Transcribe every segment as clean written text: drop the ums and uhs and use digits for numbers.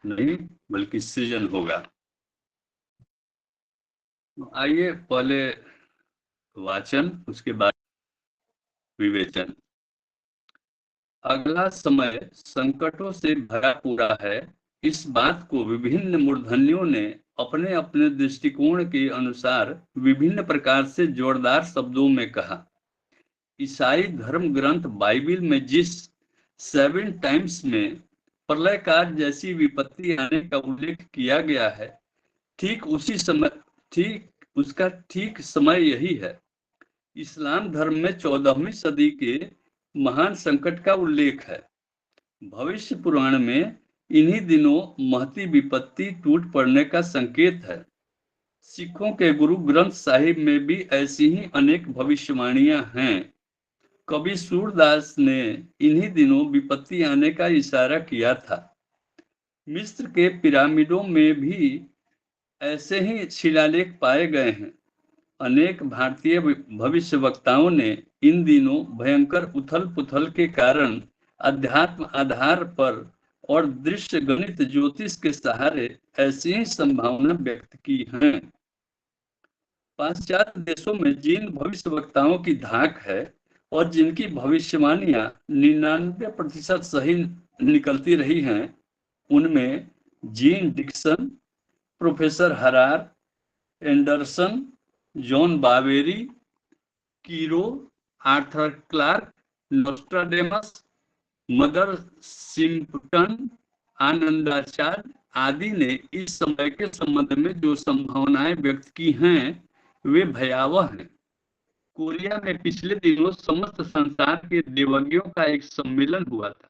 नहीं बल्कि सृजन होगा। आइए पहले वाचन, उसके बाद विवेचन। अगला समय संकटों से भरा पूरा है, इस बात को विभिन्न मूर्धन्यों ने अपने अपने दृष्टिकोण के अनुसार विभिन्न प्रकार से जोरदार शब्दों में कहा। ईसाई धर्म ग्रंथ बाइबिल में जिस 7 टाइम्स में प्रलय काल जैसी विपत्ति आने का उल्लेख किया गया है, ठीक उसी समय ठीक समय यही है। इस्लाम धर्म में 14वीं सदी के महान संकट का उल्लेख है। भविष्य पुराण में इन्हीं दिनों महती विपत्ति टूट पड़ने का संकेत है। सिखों के गुरु ग्रंथ साहिब में भी ऐसी ही अनेक भविष्यवाणियां हैं। कवि सूरदास ने इन्हीं दिनों विपत्ति आने का इशारा किया था। मिस्र के पिरामिडों में भी ऐसे ही शिलालेख पाए गए हैं। अनेक भारतीय भविष्यवक्ताओं ने इन दिनों भयंकर उथल पुथल के कारण अध्यात्म आधार पर और दृश्य गणित ज्योतिष के सहारे ऐसी ही संभावना व्यक्त की है। पाश्चात्य देशों में जिन भविष्यवक्ताओं की धाक है और जिनकी भविष्यवाणियां 99% सही निकलती रही हैं, उनमें Jeane Dixon, professor Harar, Anderson, John Bavery, Cheiro, Arthur Clarke, Nostradamus, Mother Shipton, Anandacharya आदि ने इस समय के संबंध में जो संभावनाएं व्यक्त की हैं, वे भयावह हैं। कोरिया में पिछले दिनों समस्त संसार के देवज्ञों का एक सम्मेलन हुआ था।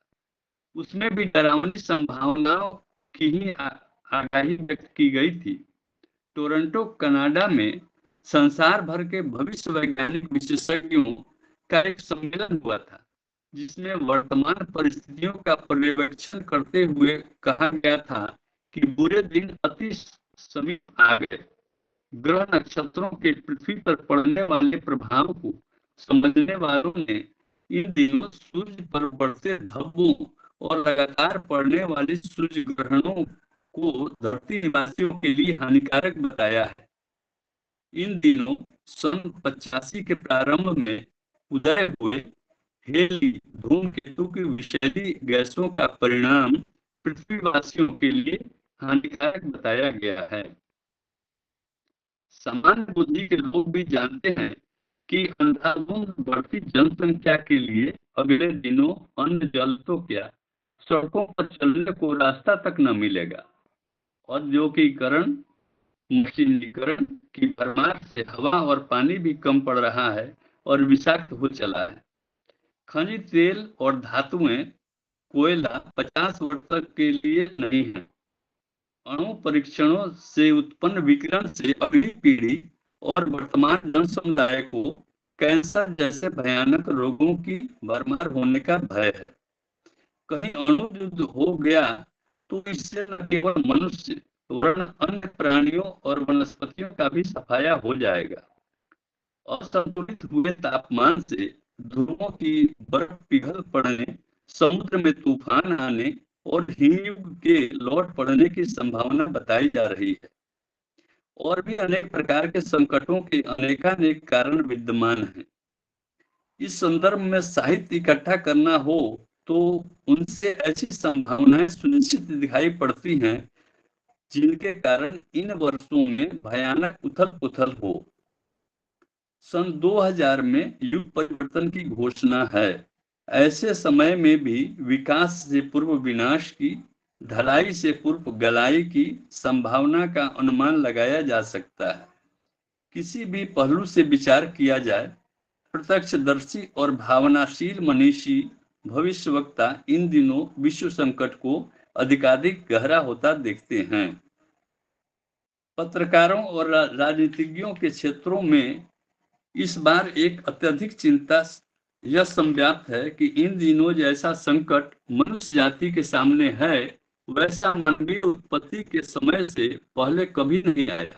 उसमें भी डरावनी संभावनाओं की ही आगाही व्यक्त की गई थी। टोरंटो कनाडा में संसार भर के भविष्य वैज्ञानिक विशेषज्ञों का एक सम्मेलन हुआ था, जिसमें वर्तमान परिस्थितियों का पर्यवेक्षण करते हुए कहा गया था कि बुरे दिन अति समीप आ गए। ग्रह नक्षत्रों के पृथ्वी पर पड़ने वाले प्रभाव को समझने वालों ने इन दिनों सूर्य पर बढ़ते धब्बों और लगातार पड़ने वाले सूर्य ग्रहणों को धरती निवासियों के लिए हानिकारक बताया है। इन दिनों सन 85 के प्रारंभ में उदय हुए हेली धूमकेतु की विषैली गैसों का परिणाम पृथ्वीवासियों के लिए हानिकारक बताया गया है। सामान्य बुद्धि के लोग भी जानते हैं कि अंधाधुंध बढ़ती जनसंख्या के लिए अगले दिनों अन्न जल तो क्या, सड़कों पर चलने को रास्ता तक न मिलेगा। औद्योगिकरण, मशीनीकरण की भरमार से हवा और पानी भी कम पड़ रहा है और विषाक्त हो चला है। खनिज तेल और धातुएं, कोयला 50 वर्ष तक के लिए नहीं है। अणु परीक्षणों से उत्पन्न विकिरण से अगली पीढ़ी और वर्तमान जन समुदाय को कैंसर जैसे भयानक रोगों की भरमार होने का भय है। कहीं अणु युद्ध हो गया तो इससे न केवल मनुष्य वरन अन्य प्राणियों और वनस्पतियों का भी सफाया हो जाएगा। असंतुलित हुए तापमान से ध्रुवों की बर्फ पिघल पड़ने, समुद्र में तूफान आने और हिमयुग के लौट पड़ने की संभावना बताई जा रही है। और भी अनेक प्रकार के संकटों के अनेकानेक कारण विद्यमान हैं। इस संदर्भ में साहित्य इकट्ठा करना हो तो उनसे ऐसी संभावनाएं सुनिश्चित दिखाई पड़ती हैं जिनके कारण इन वर्षों में भयानक उथल पुथल हो। सन 2000 में युग परिवर्तन की घोषणा है। ऐसे समय में भी विकास से पूर्व विनाश की, ढलाई से पूर्व गलाई की संभावना का अनुमान लगाया जा सकता है। किसी भी पहलू से विचार किया जाए, प्रत्यक्षदर्शी और भावनाशील मनीषी भविष्यवक्ता इन दिनों विश्व संकट को अधिकाधिक गहरा होता देखते हैं। पत्रकारों और राजनीतिज्ञों के क्षेत्रों में इस बार एक अत्यधिक चिंता यह संव्याप्त है कि इन दिनों जैसा संकट मनुष्य जाति के सामने है, वैसा मानवीय उत्पत्ति के समय से पहले कभी नहीं आया।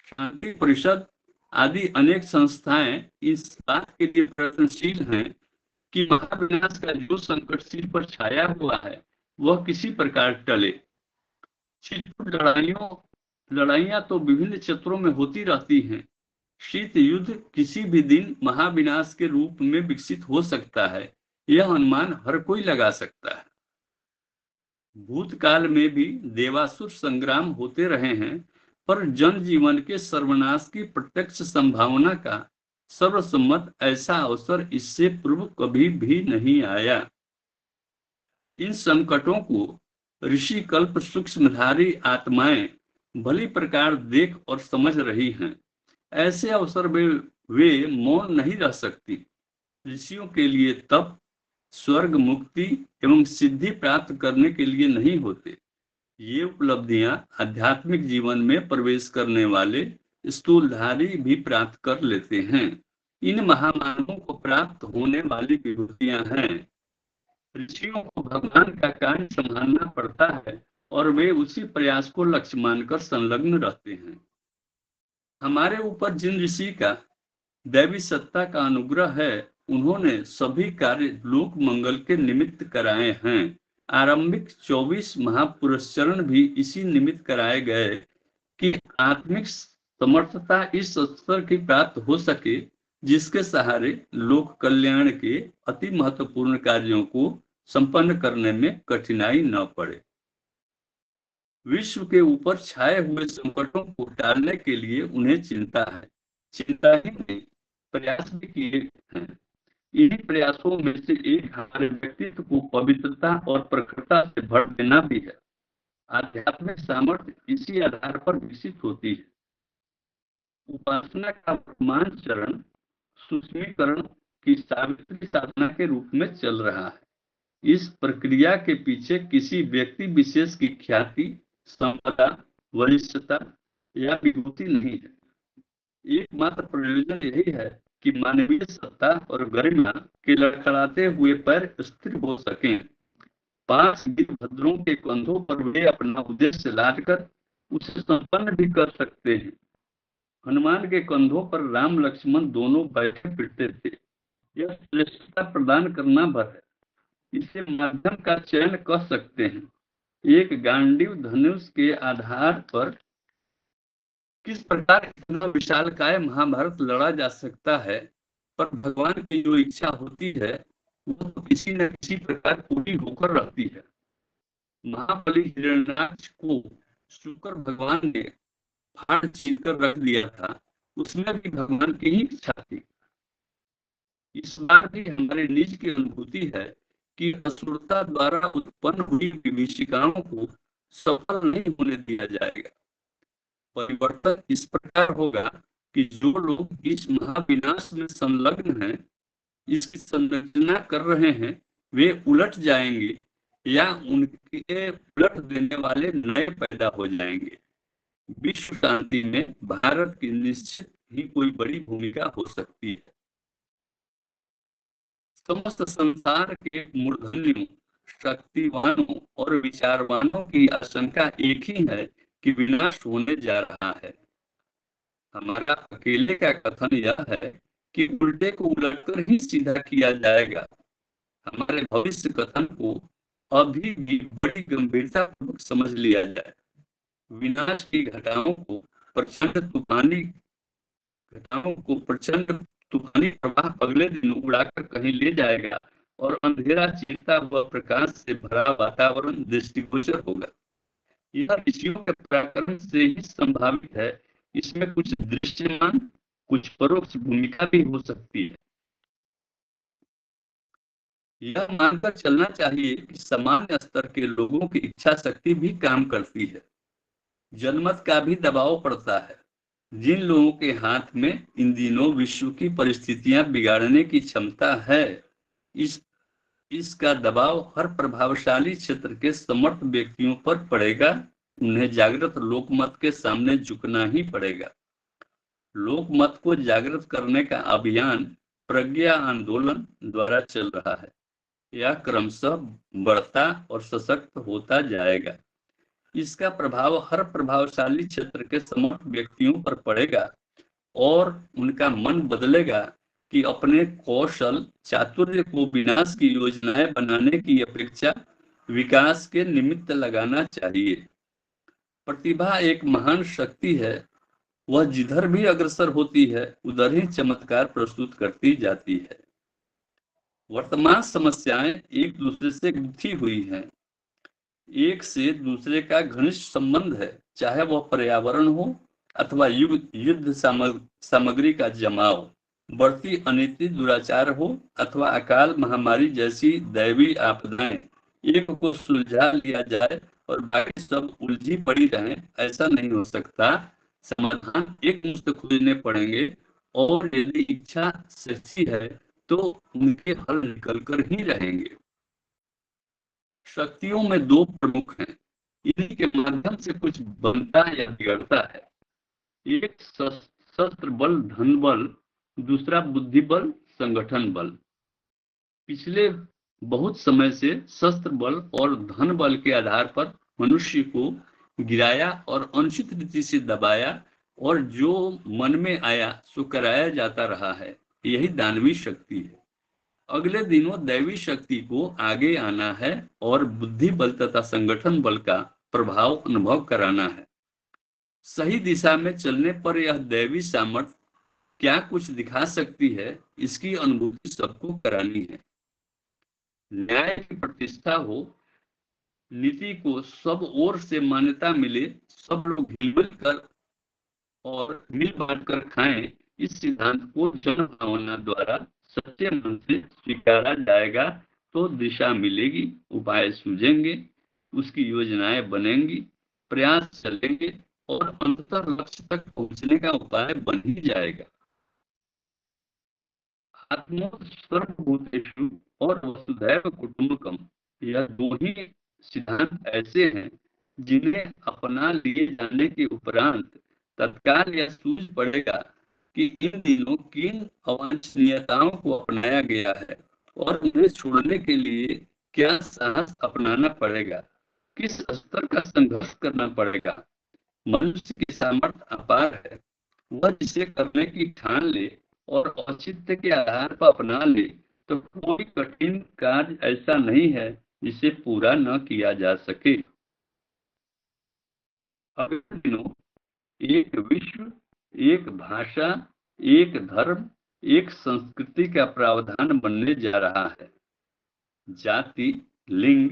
शांति परिषद आदि अनेक संस्थाएं इस बात के लिए प्रयत्नशील हैं कि महाविनाश का जो संकट सिर पर छाया हुआ है वह किसी प्रकार टले। छिटपुट लड़ाइयां तो विभिन्न क्षेत्रों में होती रहती हैं। शीत युद्ध किसी भी दिन महाविनाश के रूप में विकसित हो सकता है, यह अनुमान हर कोई लगा सकता है। भूतकाल में भी देवासुर संग्राम होते रहे हैं, पर जनजीवन के सर्वनाश की प्रत्यक्ष संभावना का सर्वसम्मत ऐसा अवसर इससे पूर्व कभी भी नहीं आया। इन संकटों को ऋषि कल्प सूक्ष्मधारी आत्माएं भली प्रकार देख और समझ रही हैं। ऐसे अवसर में वे मौन नहीं रह सकती। ऋषियों के लिए तप स्वर्ग मुक्ति एवं सिद्धि प्राप्त करने के लिए नहीं होते। ये उपलब्धियां आध्यात्मिक जीवन में प्रवेश करने वाले स्थूलधारी भी प्राप्त कर लेते हैं। इन महामानवों को प्राप्त होने वाली विभूतियां हैं। ऋषियों को भगवान का कार्य संभालना पड़ता है और वे उसी प्रयास को लक्ष्य मानकर संलग्न रहते हैं। हमारे ऊपर जिन ऋषि का दैवी सत्ता का अनुग्रह है, उन्होंने सभी कार्य लोक मंगल के निमित्त कराए हैं। आरंभिक 24 महापुरुषचरण भी इसी निमित्त कराए गए कि आत्मिक समर्थता इस स्तर की प्राप्त हो सके जिसके सहारे लोक कल्याण के अति महत्वपूर्ण कार्यों को संपन्न करने में कठिनाई न पड़े। विश्व के ऊपर छाए हुए संकटों को टालने के लिए उन्हें चिंता है। चिंता ही नहीं, प्रयास भी किए हैं। इन्हीं प्रयासों में से एक हमारे व्यक्तित्व को पवित्रता और प्रखरता से भर देना भी है। आध्यात्मिक सामर्थ्य इसी आधार पर विकसित होती है। उपासना का वर्तमान चरण सूक्ष्मीकरण की सावित्री साधना के रूप में चल रहा है। इस प्रक्रिया के पीछे किसी व्यक्ति विशेष की ख्याति, संपदा, वरिष्ठता या विभूति नहीं है। एकमात्र प्रयोजन यही है कि मानवीय सत्ता और गरिमा के लड़खड़ाते हुए पैर स्थिर हो सकें। 5 वीरभद्रों के कंधों पर वे अपना उद्देश्य लादकर उसे संपन्न भी कर सकते हैं। हनुमान के कंधों पर राम लक्ष्मण दोनों बैठे फिरते थे। यह श्रेष्ठता प्रदान करना भर है। इसे माध्यम का चयन कर सकते हैं। एक गांडीव धनुष के आधार पर किस प्रकार इतना विशालकाय महाभारत लड़ा जा सकता है, पर भगवान की जो इच्छा होती है वो तो किसी न किसी प्रकार पूरी होकर रहती है। महाबली हिरण्याक्ष को शुक्र भगवान ने फाड़ छीन कर रख दिया था, उसमें भी भगवान की ही इच्छा थी। इस बार भी हमारे निज की अनुभूति है कि असुरता द्वारा उत्पन्न हुई विभीषिकाओं को सफल नहीं होने दिया जाएगा। परिवर्तन इस प्रकार होगा कि जो लोग इस महाविनाश में संलग्न हैं, इसकी संरचना कर रहे हैं, वे उलट जाएंगे या उनके उलट देने वाले नए पैदा हो जाएंगे। विश्व शांति में भारत की निश्चित ही कोई बड़ी भूमिका हो सकती है। समस्त संसार के मूर्धन्यों, शक्तिवानों और विचारवानों की आशंका एक ही है कि विनाश होने जा रहा है। हमारा अकेले का कथन यह है कि उल्टे को उलटकर ही सीधा किया जाएगा। हमारे भविष्य कथन को अभी भी बड़ी गंभीरता पूर्वक समझ लिया जाए। विनाश की घटाओं को प्रचंड तूफानी प्रवाह अगले दिन उड़ाकर कहीं ले जाएगा और अंधेरा चिंता व प्रकाश से भरा वातावरण दृष्टिगोचर होगा। यह ऋषियों के पराक्रम से ही संभावित है। इसमें कुछ दृश्यमान, कुछ परोक्ष भूमिका भी हो सकती है। यह मानकर चलना चाहिए कि सामान्य स्तर के लोगों की इच्छा शक्ति भी काम करती है। जनमत का भी दबाव पड़ता है। जिन लोगों के हाथ में इन दिनों विश्व की परिस्थितियां बिगाड़ने की क्षमता है, इसका दबाव हर प्रभावशाली क्षेत्र के समर्थ व्यक्तियों पर पड़ेगा। उन्हें जागृत लोकमत के सामने झुकना ही पड़ेगा। लोकमत को जागृत करने का अभियान प्रज्ञा आंदोलन द्वारा चल रहा है। यह क्रमशः बढ़ता और सशक्त होता जाएगा। इसका प्रभाव हर प्रभावशाली क्षेत्र के समर्थ व्यक्तियों पर पड़ेगा और उनका मन बदलेगा कि अपने कौशल चातुर्य को विनाश की योजनाएं बनाने की अपेक्षा विकास के निमित्त लगाना चाहिए। प्रतिभा एक महान शक्ति है, वह जिधर भी अग्रसर होती है उधर ही चमत्कार प्रस्तुत करती जाती है। वर्तमान समस्याएं एक दूसरे से गुथी हुई हैं, एक से दूसरे का घनिष्ठ संबंध है, चाहे वह पर्यावरण हो अथवा युद्ध सामग्री का जमाव, बढ़ती अनिति दुराचार हो अथवा अकाल महामारी जैसी दैवी आपदाएं। एक को सुलझा लिया जाए और बाकी सब उलझी पड़ी रहें, ऐसा नहीं हो सकता। समाधान एक मुश्त खोजने पड़ेंगे, और यदि इच्छा सच्ची है तो उनके हल निकल कर ही रहेंगे। शक्तियों में दो प्रमुख हैं, इन्हीं के माध्यम से कुछ बनता या बिगड़ता है। एक शस्त्र बल धन बल, दूसरा बुद्धि बल संगठन बल। पिछले बहुत समय से शस्त्र बल और धन बल के आधार पर मनुष्य को गिराया और अनुचित रीति से दबाया, और जो मन में आया सो कराया जाता रहा है। यही दानवी शक्ति है। अगले दिनों दैवी शक्ति को आगे आना है और बुद्धि बल तथा संगठन बल का प्रभाव अनुभव कराना है। सही दिशा में चलने पर यह दैवी सामर्थ्य क्या कुछ दिखा सकती है, इसकी अनुभूति सबको करानी है। न्याय की प्रतिष्ठा हो, नीति को सब ओर से मान्यता मिले, सब लोग हिलमिल कर और मिल बांट कर खाएं, इस सिद्धांत को जन भावना द्वारा सच्चे मन से स्वीकारा जाएगा तो दिशा मिलेगी, उपाय सूझेंगे, उसकी योजनाएं बनेंगी, प्रयास चलेंगे और अंततः लक्ष्य तक पहुंचने का उपाय बन ही जाएगा। आत्मो सर्वभूतेषु और वसुधैव कुटुंबकम, यह दो ही सिद्धांत ऐसे हैं जिन्हें अपना लिए जाने के उपरांत तत्काल यह सूझ पड़ेगा कि इन दिनों किन अवांछनीयताओं को अपनाया गया है और उन्हें छोड़ने के लिए क्या साहस अपनाना पड़ेगा, किस स्तर का संघर्ष करना पड़ेगा। मनुष्य की सामर्थ्य अपार है, वह जिसे करने की ठान ले और औचित्य के आधार पर अपना ले तो कोई कठिन कार्य ऐसा नहीं है जिसे पूरा न किया जा सके। अगले दिनों एक विश्व, एक भाषा, एक धर्म, एक संस्कृति का प्रावधान बनने जा रहा है। जाति, लिंग,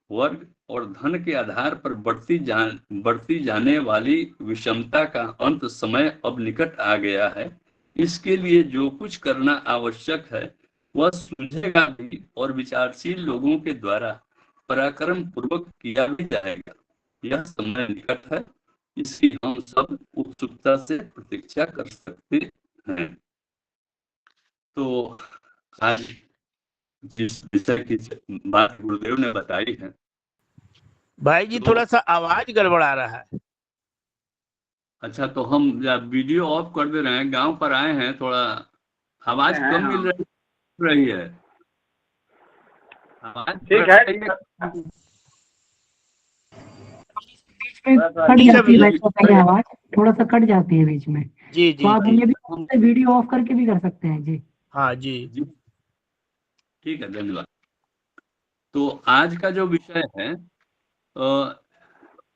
वर्ग और धन के आधार पर बढ़ती जाने वाली विषमता का अंत समय अब निकट आ गया है। इसके लिए जो कुछ करना आवश्यक है वह सूझेगा भी और विचारशील लोगों के द्वारा पराक्रम पूर्वक किया भी जाएगा। यह समय निकट है, इसकी हम सब उत्सुकता से प्रतीक्षा कर सकते हैं। तो आज जिस विषय की बात गुरुदेव ने बताई है, भाई जी थोड़ा सा आवाज गड़बड़ा रहा है। अच्छा, तो हम वीडियो ऑफ कर दे रहे हैं, गांव पर आए हैं, थोड़ा आवाज कम मिल रही है। ठीक है, कट जाती है आवाज, थोड़ा सा कट जाती है बीच में। जी जी, तो आप ये भी वीडियो ऑफ करके भी कर सकते हैं जी। हाँ जी, ठीक है, धन्यवाद। तो आज का जो विषय है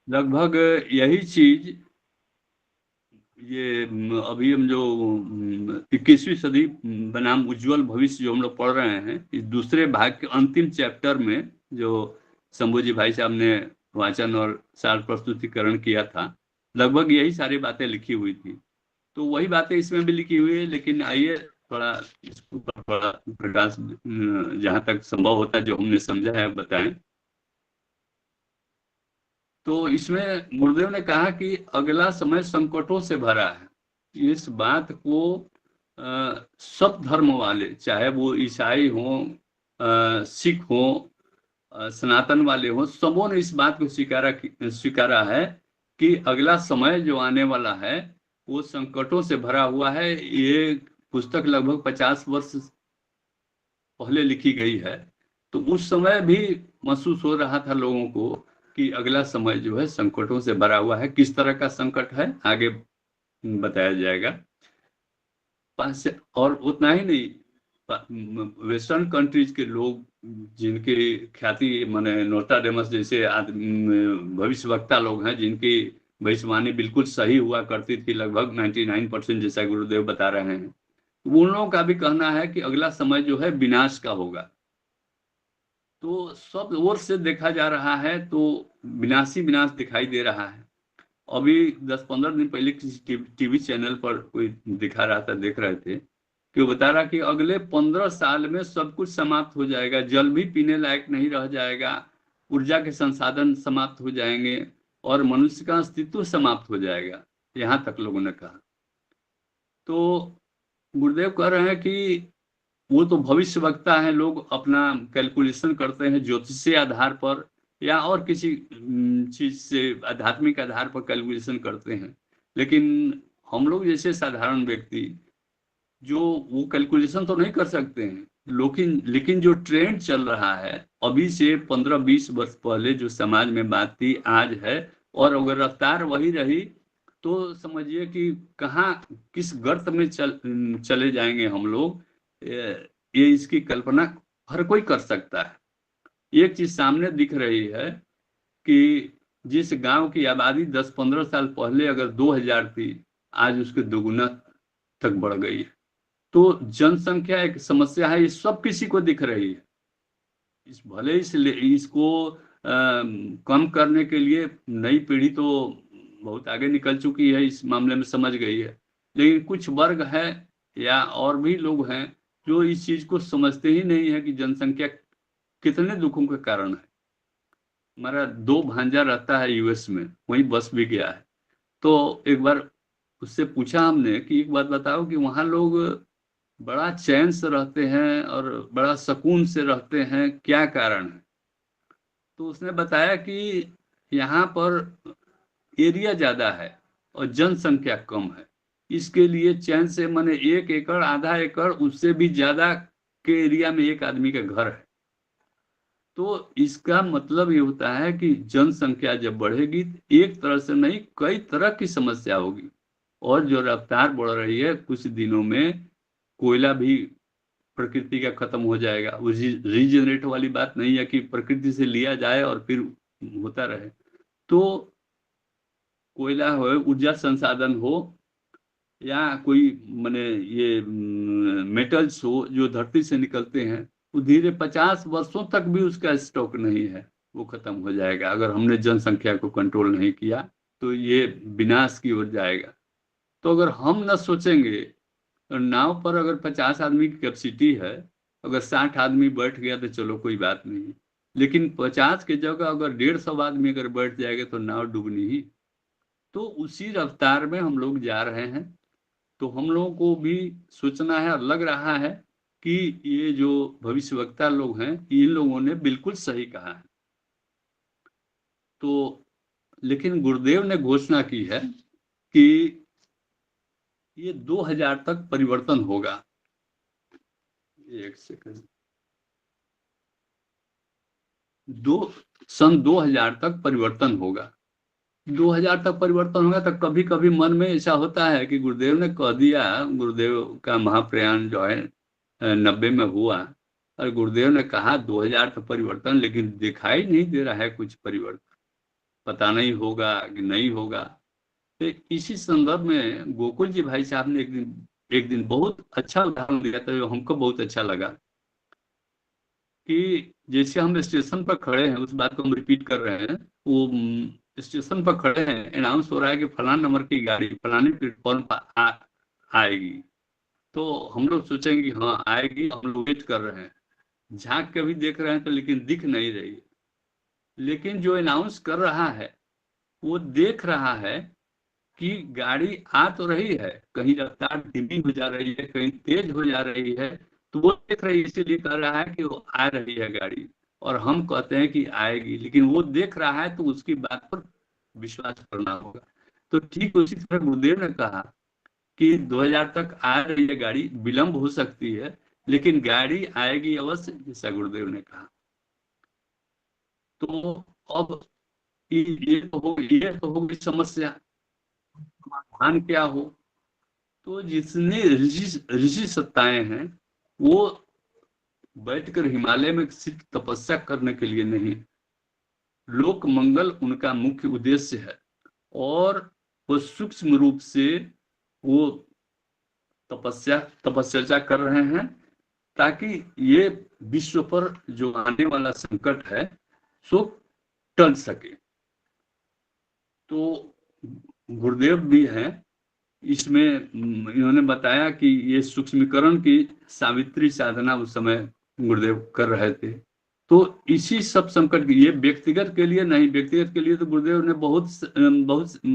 लगभग यही चीज, ये अभी हम जो 21वीं सदी बनाम उज्जवल भविष्य जो हम लोग पढ़ रहे हैं, इस दूसरे भाग के अंतिम चैप्टर में जो शंभू भाई साहब ने वाचन और सार प्रस्तुतिकरण किया था, लगभग यही सारी बातें लिखी हुई थी। तो वही बातें इसमें भी लिखी हुई है, लेकिन आइए थोड़ा इसको थोड़ा प्रकाश जहां तक संभव होता है जो हमने समझा है बताएं। तो इसमें गुरुदेव ने कहा कि अगला समय संकटों से भरा है। इस बात को सब धर्म वाले, चाहे वो ईसाई हो, सिख हो, सनातन वाले हो, सबों ने इस बात को स्वीकारा है कि अगला समय जो आने वाला है वो संकटों से भरा हुआ है। ये पुस्तक लगभग 50 वर्ष पहले लिखी गई है, तो उस समय भी महसूस हो रहा था लोगों को कि अगला समय जो है संकटों से भरा हुआ है। किस तरह का संकट है आगे बताया जाएगा। और उतना ही नहीं, वेस्टर्न कंट्रीज के लोग जिनकी ख्याति माने नोस्ट्राडेमस जैसे भविष्य वक्ता लोग हैं, जिनकी भविष्यवाणी बिल्कुल सही हुआ करती थी, लगभग 99%, जैसा गुरुदेव बता रहे हैं। उन लोगों का भी कहना है कि अगला समय जो है विनाश का होगा। तो सब ओर से देखा जा रहा है तो विनाश ही विनाश दिखाई दे रहा है। अभी 10-15 दिन पहले किसी टीवी चैनल पर कोई दिखा रहा था, देख रहे थे कि वो बता रहा कि अगले 15 साल में सब कुछ समाप्त हो जाएगा, जल भी पीने लायक नहीं रह जाएगा, ऊर्जा के संसाधन समाप्त हो जाएंगे और मनुष्य का अस्तित्व समाप्त हो जाएगा, यहाँ तक लोगों ने कहा। तो गुरुदेव कह रहे हैं कि वो तो भविष्य वक्ता है, लोग अपना कैलकुलेशन करते हैं ज्योतिषीय आधार पर या और किसी चीज से आध्यात्मिक आधार पर कैलकुलेशन करते हैं, लेकिन हम लोग जैसे साधारण व्यक्ति जो वो कैलकुलेशन तो नहीं कर सकते हैं। लेकिन जो ट्रेंड चल रहा है अभी से 15-20 वर्ष पहले जो समाज में बात थी आज है, और अगर रफ्तार वही रही तो समझिए कि कहाँ किस गर्त में चले जाएंगे हम लोग, ये इसकी कल्पना हर कोई कर सकता है। एक चीज सामने दिख रही है कि जिस गांव की आबादी 10-15 साल पहले अगर 2000 थी, आज उसके दोगुना तक बढ़ गई है। तो जनसंख्या एक समस्या है, ये सब किसी को दिख रही है। इस भले इसको कम करने के लिए नई पीढ़ी तो बहुत आगे निकल चुकी है, इस मामले में समझ गई है, लेकिन कुछ वर्ग है या और भी लोग हैं जो इस चीज को समझते ही नहीं है कि जनसंख्या कितने दुखों का कारण है। हमारा 2 भांजा रहता है यूएस में, वहीं बस भी गया है। तो एक बार उससे पूछा हमने कि एक बात बताओ कि वहां लोग बड़ा चैन से रहते हैं और बड़ा सुकून से रहते हैं, क्या कारण है? तो उसने बताया कि यहाँ पर एरिया ज्यादा है और जनसंख्या कम है, इसके लिए चैन से माने 1 एकड़, आधा एकड़, उससे भी ज्यादा के एरिया में एक आदमी का घर है। तो इसका मतलब ये होता है कि जनसंख्या जब बढ़ेगी तो एक तरह से नहीं, कई तरह की समस्या होगी। और जो रफ्तार बढ़ रही है, कुछ दिनों में कोयला भी प्रकृति का खत्म हो जाएगा। वो रीजनरेट वाली बात नहीं है कि प्रकृति से लिया जाए और फिर होता रहे। तो कोयला हो, ऊर्जा संसाधन हो, या कोई माने ये मेटल्स हो जो धरती से निकलते हैं, वो धीरे 50 वर्षों तक भी उसका स्टॉक नहीं है, वो खत्म हो जाएगा। अगर हमने जनसंख्या को कंट्रोल नहीं किया तो ये विनाश की ओर जाएगा। तो अगर हम न सोचेंगे तो नाव पर अगर 50 आदमी की कैपेसिटी है, अगर 60 आदमी बैठ गया तो चलो कोई बात नहीं, लेकिन 50 की जगह अगर 150 आदमी अगर बैठ जाएगा तो नाव डूबनी ही। तो उसी रफ्तार में हम लोग जा रहे हैं। तो हम लोगों को भी सोचना है, और लग रहा है कि ये जो भविष्यवक्ता लोग हैं, इन लोगों ने बिल्कुल सही कहा है। तो लेकिन गुरुदेव ने घोषणा की है कि ये 2000 तक परिवर्तन होगा। एक सेकंड, सन 2000 तक परिवर्तन होगा। 2000 तक परिवर्तन होगा तो कभी कभी मन में ऐसा होता है कि गुरुदेव ने कह दिया, गुरुदेव का महाप्रयाण जो है 90 में हुआ, और गुरुदेव ने कहा 2000 तक परिवर्तन, लेकिन दिखाई नहीं दे रहा है कुछ परिवर्तन। पता नहीं होगा कि नहीं होगा। तो इसी संदर्भ में गोकुल जी भाई साहब ने एक दिन बहुत अच्छा उदाहरण दिया था, जो हमको बहुत अच्छा लगा। कि जैसे हम स्टेशन पर खड़े हैं, उस बात को हम रिपीट कर रहे हैं, वो स्टेशन पर खड़े हैं, अनाउंस हो रहा है कि फलाना नंबर की गाड़ी फलाने प्लेटफॉर्म पर आएगी। तो हम लोग सोचेंगे कि हाँ आएगी, हम लोग वेट कर रहे हैं, झांक के भी देख रहे हैं तो, लेकिन दिख नहीं रही। लेकिन जो अनाउंस कर रहा है वो देख रहा है कि गाड़ी आ तो रही है, कहीं रफ्तार धीमी हो जा रही है, कहीं तेज हो जा रही है, तो वो देख रही है, इसीलिए कह रहा है कि वो आ रही है गाड़ी, और हम कहते हैं कि आएगी। लेकिन वो देख रहा है तो उसकी बात पर विश्वास करना होगा। तो ठीक उसी तरह गुरुदेव ने कहा कि 2000 तक आ रही है गाड़ी, विलंब हो सकती है लेकिन गाड़ी आएगी अवश्य, जैसा गुरुदेव ने कहा। तो अब ये तो होगी समस्या, समाधान क्या हो? तो जितने ऋषि सत्ताएं हैं वो बैठकर हिमालय में सिर्फ तपस्या करने के लिए नहीं, लोक मंगल उनका मुख्य उद्देश्य है। और वो सूक्ष्म रूप से वो तपस्या कर रहे हैं ताकि ये विश्व पर जो आने वाला संकट है सो टल सके। तो गुरुदेव भी हैं इसमें, इन्होंने बताया कि ये सूक्ष्मीकरण की सावित्री साधना उस समय गुरुदेव कर रहे थे। तो इसी सब संकट की, ये व्यक्तिगत के लिए नहीं, व्यक्तिगत के लिए तो गुरुदेव ने बहुत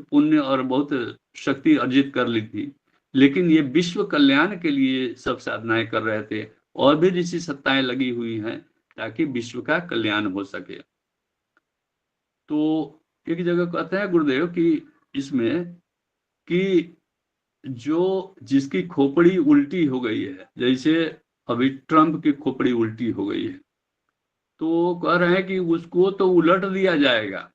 पुण्य और बहुत शक्ति अर्जित कर ली थी, लेकिन ये विश्व कल्याण के लिए सब साधनाएं कर रहे थे और भी ऋषि सत्ताएं लगी हुई हैं ताकि विश्व का कल्याण हो सके। तो एक जगह कहते हैं गुरुदेव कि इसमें कि जो जिसकी खोपड़ी उल्टी हो गई है, जैसे अभी ट्रंप की खोपड़ी उल्टी हो गई है, तो कह रहे हैं कि उसको तो उलट दिया जाएगा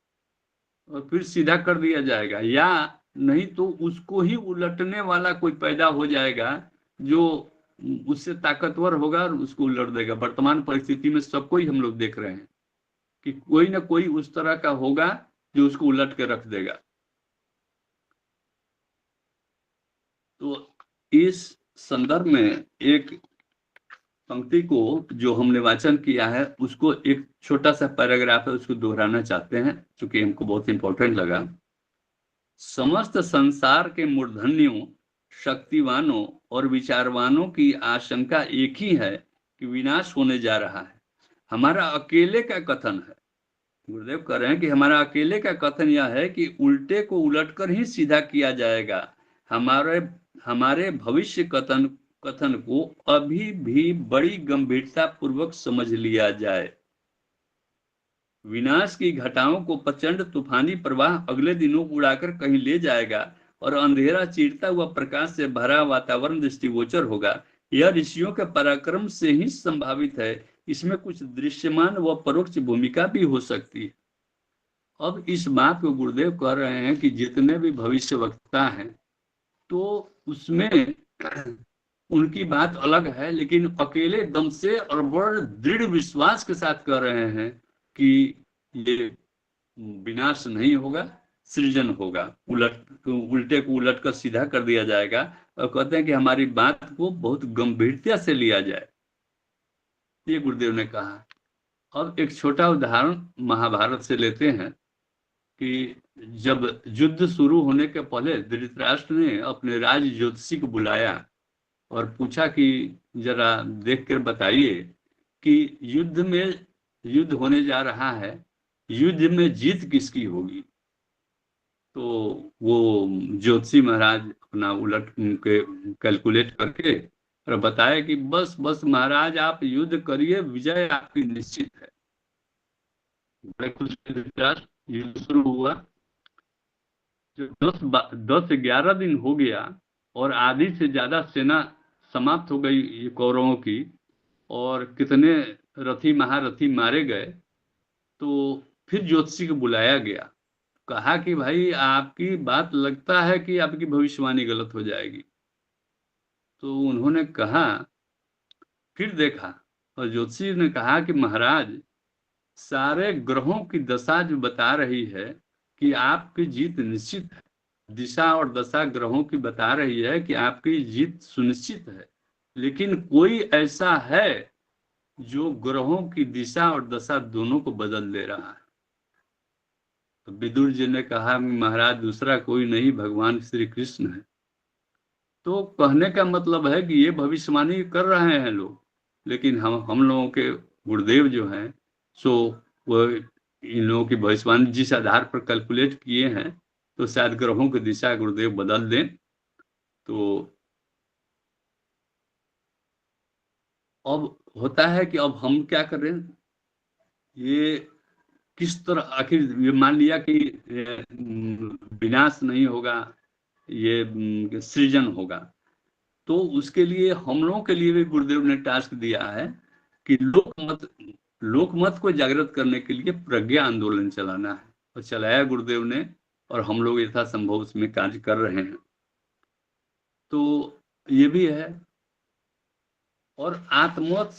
और फिर सीधा कर दिया जाएगा, या नहीं तो उसको ही उलटने वाला कोई पैदा हो जाएगा जो उससे ताकतवर होगा और उसको उलट देगा। वर्तमान परिस्थिति में सबको ही हम लोग देख रहे हैं कि कोई ना कोई उस तरह का होगा जो उसको उलट के रख देगा। तो इस संदर्भ में एक पंक्ति को जो हमने वाचन किया है उसको एक छोटा सा पैराग्राफ है, उसको दोहराना चाहते हैं क्योंकि हमको बहुत इंपॉर्टेंट लगा। समस्त संसार के मूर्धन्यों, शक्तिवानों और विचारवानों की आशंका एक ही है कि विनाश होने जा रहा है। हमारा अकेले का कथन है, गुरुदेव कह रहे हैं कि हमारा अकेले का कथन यह है कि उल्टे को उलटकर ही सीधा किया जाएगा। हमारे भविष्य कथन को अभी भी बड़ी गंभीरता पूर्वक समझ लिया जाए। विनाश की घटाओं को प्रचंड तूफानी प्रवाह अगले दिनों उड़ाकर कहीं ले जाएगा और अंधेरा चीरता हुआ प्रकाश से भरा वातावरण दृष्टिगोचर होगा। यह ऋषियों के पराक्रम से ही संभावित है, इसमें कुछ दृश्यमान व परोक्ष भूमिका भी हो सकती है। अब इस बात को गुरुदेव कह रहे हैं कि जितने भी भविष्य वक्ता हैं तो उसमें उनकी बात अलग है, लेकिन अकेले दम से और बड़े दृढ़ विश्वास के साथ कह रहे हैं कि ये विनाश नहीं होगा, सृजन होगा, उल्टे को उलट कर सीधा कर दिया जाएगा। और कहते हैं कि हमारी बात को बहुत गंभीरता से लिया जाए, ये गुरुदेव ने कहा। अब एक छोटा उदाहरण महाभारत से लेते हैं कि जब युद्ध शुरू होने के पहले धृतराष्ट्र ने अपने राज ज्योतिषी को बुलाया और पूछा कि जरा देख कर बताइए कि युद्ध होने जा रहा है, युद्ध में जीत किसकी होगी। तो वो ज्योतिषी महाराज अपना उलट के कैलकुलेट करके और बताया कि बस बस महाराज आप युद्ध करिए, विजय आपकी निश्चित है। बड़े खुश युद्ध शुरू हुआ। जो 10-11 दिन हो गया और आधी से ज्यादा सेना समाप्त हो गई कौरवों की और कितने रथी महारथी मारे गए, तो फिर ज्योतिषी को बुलाया गया, कहा कि भाई आपकी बात लगता है कि आपकी भविष्यवाणी गलत हो जाएगी। तो उन्होंने कहा, फिर देखा और ज्योतिषी ने कहा कि महाराज सारे ग्रहों की दशा जो बता रही है कि आपकी जीत निश्चित है, दिशा और दशा ग्रहों की बता रही है कि आपकी जीत सुनिश्चित है, लेकिन कोई ऐसा है जो ग्रहों की दिशा और दशा दोनों को बदल दे रहा है। तो विदुर जी ने कहा महाराज दूसरा कोई नहीं, भगवान श्री कृष्ण है। तो कहने का मतलब है कि ये भविष्यवाणी कर रहे हैं लोग, लेकिन हम लोगों के गुरुदेव जो हैं सो वो इन लोगों की भविष्यवाणी जिस आधार पर कैलकुलेट किए हैं तो शायद ग्रहों की दिशा गुरुदेव बदल दें। तो अब होता है कि अब हम क्या करें, ये किस तरह, आखिर ये मान लिया कि विनाश नहीं होगा, ये सृजन होगा, तो उसके लिए हम लोगों के लिए भी गुरुदेव ने टास्क दिया है कि लोकमत को जागृत करने के लिए प्रज्ञा आंदोलन चलाना है, और चलाया गुरुदेव ने और हम लोग यथासंभव उसमें कार्य कर रहे हैं। तो ये भी है। और आत्मवत्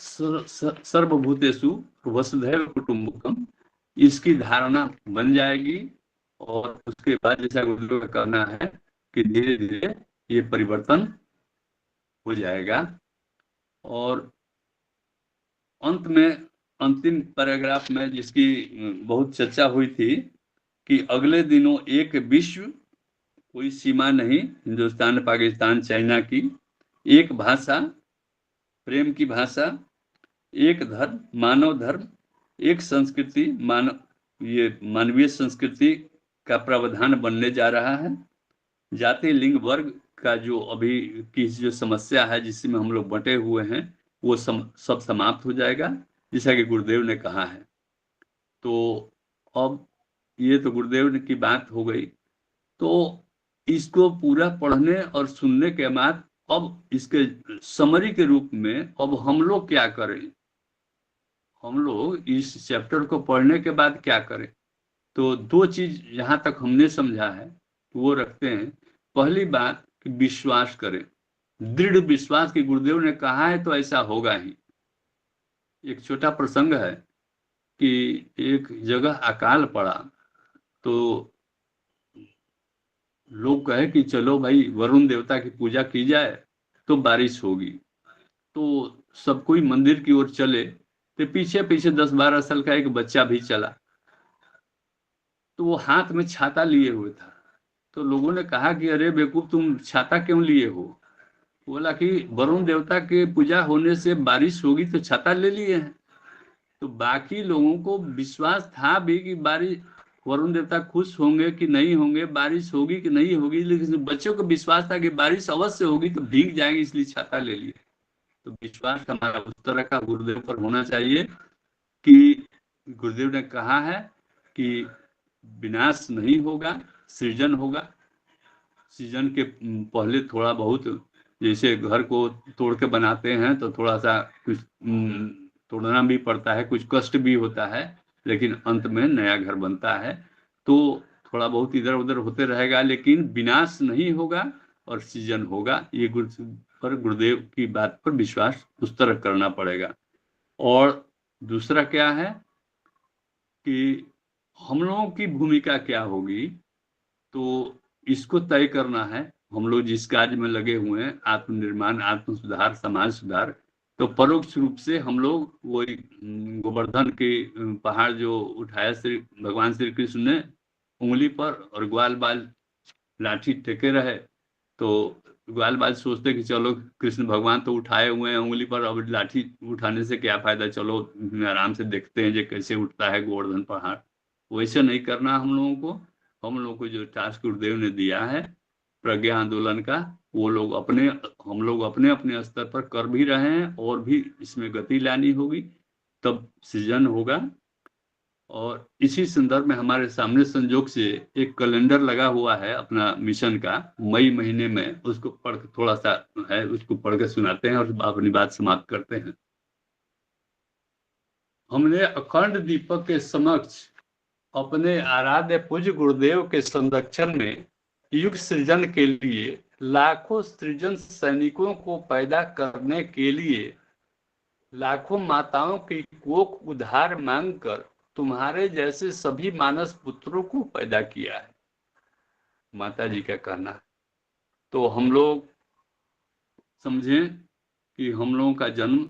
सर्वभूतेषु वसुधैव कुटुंबकम, इसकी धारणा बन जाएगी और उसके बाद जैसा गुरुदेव का कहना है कि धीरे धीरे ये परिवर्तन हो जाएगा। और अंत में अंतिम पैराग्राफ में जिसकी बहुत चर्चा हुई थी कि अगले दिनों एक विश्व, कोई सीमा नहीं, हिंदुस्तान पाकिस्तान चाइना की, एक भाषा, प्रेम की भाषा, एक धर्म, मानव धर्म, एक संस्कृति, ये मानवीय संस्कृति का प्रावधान बनने जा रहा है। जाति लिंग वर्ग का जो अभी की जो समस्या है जिसमें हम लोग बंटे हुए हैं वो सब समाप्त हो जाएगा, जैसा कि गुरुदेव ने कहा है। तो अब ये तो गुरुदेव की बात हो गई। तो इसको पूरा पढ़ने और सुनने के बाद अब इसके समरी के रूप में अब हम लोग क्या करें, हम लोग इस चैप्टर को पढ़ने के बाद क्या करें। तो दो चीज जहां तक हमने समझा है वो रखते हैं। पहली बात कि विश्वास करें, दृढ़ विश्वास कि गुरुदेव ने कहा है तो ऐसा होगा ही। एक छोटा प्रसंग है कि एक जगह अकाल पड़ा तो लोग कहे कि चलो भाई वरुण देवता की पूजा की जाए तो बारिश होगी। तो सब कोई मंदिर की ओर चले तो पीछे पीछे 10-12 साल का एक बच्चा भी चला। तो वो हाथ में छाता लिए हुए था। तो लोगों ने कहा कि अरे बेवकूफ तुम छाता क्यों लिए हो। बोला कि वरुण देवता की पूजा होने से बारिश होगी तो छाता ले लिए हैं। तो बाकी लोगों को विश्वास था भी कि बारिश, वरुण देवता खुश होंगे कि नहीं होंगे, बारिश होगी कि नहीं होगी, लेकिन बच्चों को विश्वास था कि बारिश अवश्य होगी तो भीग जाएंगे, इसलिए छाता ले लिए। तो विश्वास हमारा उस तरह का गुरुदेव पर होना चाहिए कि गुरुदेव ने कहा है कि विनाश नहीं होगा, सृजन होगा। सृजन के पहले थोड़ा बहुत, जैसे घर को तोड़ के बनाते हैं तो थोड़ा सा कुछ तोड़ना भी पड़ता है, कुछ कष्ट भी होता है, लेकिन अंत में नया घर बनता है। तो थोड़ा बहुत इधर उधर होते रहेगा लेकिन विनाश नहीं होगा और सृजन होगा। ये गुरुदेव की बात पर विश्वास उस तरह करना पड़ेगा। और दूसरा क्या है कि हम लोगों की भूमिका क्या होगी, तो इसको तय करना है। हम लोग जिस कार्य में लगे हुए हैं, आत्मनिर्माण, आत्म सुधार, समाज सुधार, तो परोक्ष रूप से हम लोग वही गोवर्धन के पहाड़ जो उठाया श्री भगवान श्री कृष्ण ने उंगली पर, और ग्वाल बाल लाठी टेके रहे। तो ग्वाल बाल सोचते कि चलो कृष्ण भगवान तो उठाए हुए हैं उंगली पर, अब लाठी उठाने से क्या फायदा, चलो आराम से देखते हैं जो कैसे उठता है गोवर्धन पहाड़। वैसे नहीं करना हम लोगों को। हम लोगों को जो टास्क गुरुदेव ने दिया है प्रज्ञा आंदोलन का, वो लोग हम लोग अपने अपने स्तर पर कर भी रहे हैं और भी इसमें गति लानी होगी, तब सृजन होगा। और इसी संदर्भ में हमारे सामने संजोग से एक कैलेंडर लगा हुआ है अपना मिशन का, मई महीने में, उसको पढ़ थोड़ा सा है, उसको पढ़ के सुनाते हैं और अपनी बात समाप्त करते हैं। हमने अखंड दीपक के समक्ष अपने आराध्य पूज्य गुरुदेव के संरक्षण में युग सृजन के लिए लाखों सृजन सैनिकों को पैदा करने के लिए लाखों माताओं की कोख उधार मांगकर तुम्हारे जैसे सभी मानस पुत्रों को पैदा किया है, माता जी का कहना है। तो हम लोग समझें कि हम लोगों का जन्म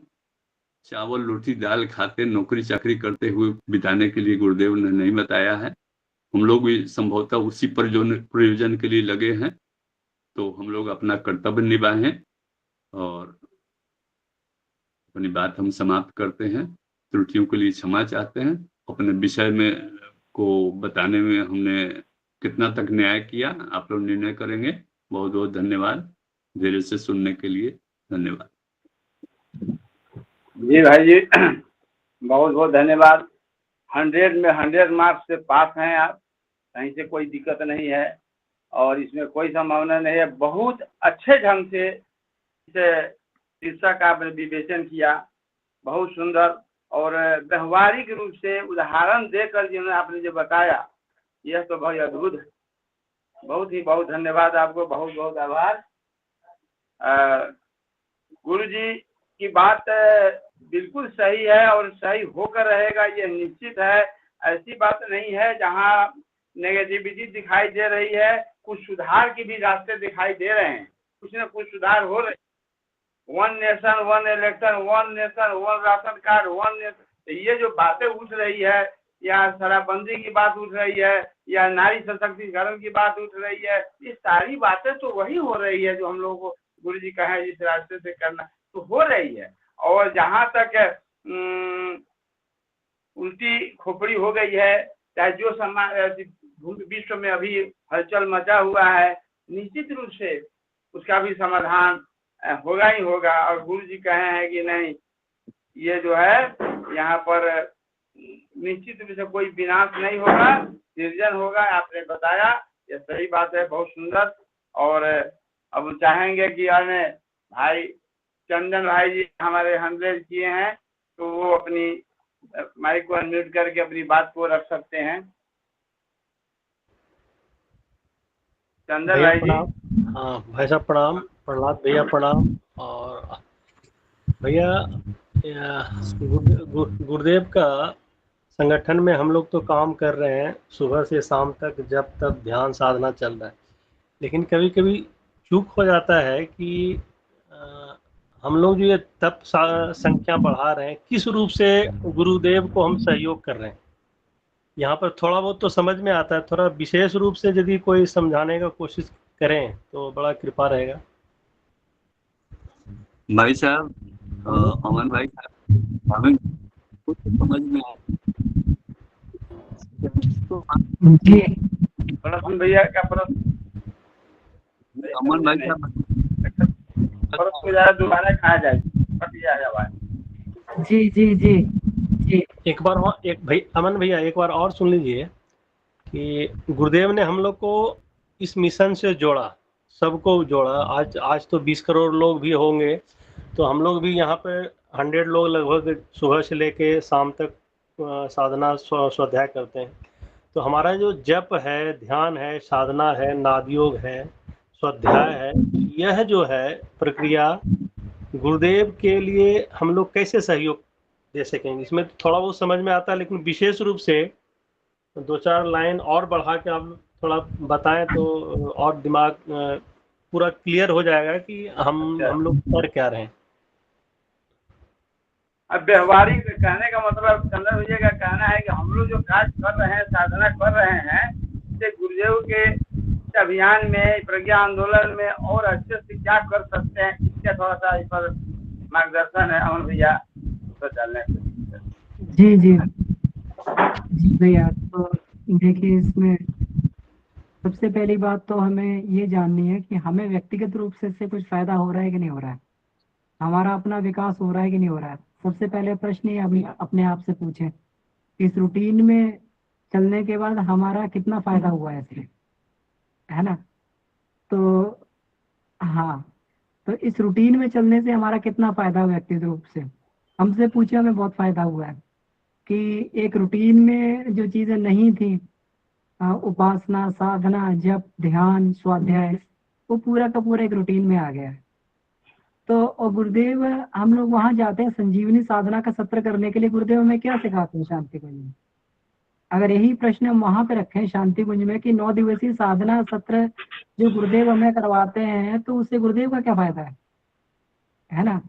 चावल रोटी दाल खाते नौकरी चाकरी करते हुए बिताने के लिए गुरुदेव ने नहीं बताया है। हम लोग भी संभवतः उसी प्रयोजन के लिए लगे हैं। तो हम लोग अपना कर्तव्य निभाएं और अपनी बात हम समाप्त करते हैं। त्रुटियों के लिए क्षमा चाहते हैं। अपने विषय में को बताने में हमने कितना तक न्याय किया आप लोग निर्णय करेंगे। बहुत बहुत धन्यवाद धैर्य से सुनने के लिए। धन्यवाद जी भाई जी, बहुत बहुत धन्यवाद। 100 में 100 मार्क्स से पास हैं आप, कहीं से कोई दिक्कत नहीं है और इसमें कोई संभावना नहीं है। बहुत अच्छे ढंग से शीर्षक आपने विवेचन किया, बहुत सुंदर और व्यवहारिक रूप से उदाहरण देकर जिन्होंने आपने जो बताया, यह तो बहुत अद्भुत है। बहुत ही बहुत धन्यवाद आपको, बहुत बहुत आभार। गुरु जी की बात बिल्कुल सही है और सही होकर रहेगा, ये निश्चित है। ऐसी बात नहीं है जहाँ नेगेटिविटी दिखाई दे रही है, कुछ सुधार की भी रास्ते दिखाई दे रहे हैं, कुछ न कुछ सुधार हो रहे। One nation one election, one nation one ration card, one nation, तो ये जो बातें उठ रही है, या शराबबंदी की बात उठ रही है, या नारी सशक्तिकरण की बात उठ रही है, ये सारी बातें तो वही हो रही है जो हम लोगों को गुरु जी कहे इस रास्ते से करना, तो हो रही है। और जहाँ तक उल्टी खोपड़ी हो गई है, चाहे जो समाज विश्व में अभी हलचल मचा हुआ है, निश्चित रूप से उसका भी समाधान होगा ही होगा। और गुरु जी कहे हैं कि नहीं, ये जो है यहाँ पर निश्चित रूप से कोई विनाश नहीं होगा, सृजन होगा। आपने बताया, ये सही बात है, बहुत सुंदर। और अब चाहेंगे कि अन्य भाई चंदन भाई जी हमारे 100 किए हैं, तो वो अपनी माइक को अनम्यूट करके अपनी बात को रख सकते हैं। चंदन भाई जी। हाँ भाई साहब प्रणाम, प्रहलाद भैया प्रणाम। और भैया गुरुदेव का संगठन में हम लोग तो काम कर रहे हैं सुबह से शाम तक, जब तक ध्यान साधना चल रहा है, लेकिन कभी कभी चूक हो जाता है कि हम लोग जो ये तप संख्या बढ़ा रहे हैं, किस रूप से गुरुदेव को हम सहयोग कर रहे हैं, यहाँ पर थोड़ा बहुत तो समझ में आता है, थोड़ा विशेष रूप से यदि कोई समझाने का कोशिश करें तो बड़ा कृपा रहेगा। भाई साहब, अमन भाई साहब, हमें कुछ समझ में जी प्रश्न भैया का प्रश्न, अमन भाई साहब प्रश्न ज़्यादा दोबारा खाया जाए, फट जाएगा बात। जी जी जी जी एक बार और, एक भाई अमन भैया एक बार और सुन लीजिए कि गुरुदेव ने हम लोग को इस मिशन से जोड़ा, सबको जोड़ा। आज तो 20 करोड़ लोग भी होंगे, तो हम लोग भी यहाँ पे 100 लोग लगभग सुबह से लेके शाम तक साधना स्वाध्याय करते हैं। तो हमारा जो जप है, ध्यान है, साधना है, नादयोग है, स्वाध्याय है, यह जो है प्रक्रिया गुरुदेव के लिए हम लोग कैसे सहयोग दे सकेंगे, इसमें थोड़ा बहुत समझ में आता है, लेकिन विशेष रूप से 2-4 लाइन और बढ़ा के आप थोड़ा बताएं तो और दिमाग पूरा क्लियर हो जाएगा कि हम लोग कर क्या रहे हैं। अब व्यवहारिक कहने का मतलब चंदन भैया का कहना है कि हम लोग जो कार्य कर रहे हैं, साधना कर रहे हैं, इससे गुरुदेव के अभियान में, प्रज्ञा आंदोलन में और अच्छे से क्या कर सकते हैं, इसका थोड़ा सा इस पर मार्गदर्शन है अमन भैया तो चलने। जी जी जी भैया, तो देखिए इसमें सबसे पहली बात तो हमें ये जाननी है कि हमें व्यक्तिगत रूप से इससे कुछ फायदा हो रहा है कि नहीं हो रहा है, हमारा अपना विकास हो रहा है कि नहीं हो रहा है। सबसे पहले प्रश्न ये अभी अपने आप से पूछें, इस रूटीन में चलने के बाद हमारा कितना फायदा हुआ है इससे, है ना। तो हाँ, तो इस रूटीन में चलने से हमारा कितना फायदा हुआ व्यक्तिगत रूप से, हमसे पूछे हमें बहुत फायदा हुआ है कि एक रूटीन में जो चीजें नहीं थी, उपासना, साधना, जप, ध्यान, स्वाध्याय, वो पूरा का पूरा एक रूटीन में आ गया है। तो और गुरुदेव, हम लोग वहां जाते हैं संजीवनी साधना का सत्र करने के लिए, गुरुदेव हमें क्या सिखाते हैं शांति कुंज में। अगर यही प्रश्न हम वहां पे रखें शांति कुंज में कि 9 दिवसीय साधना सत्र जो गुरुदेव हमें करवाते हैं, तो उससे गुरुदेव का क्या फायदा है ना।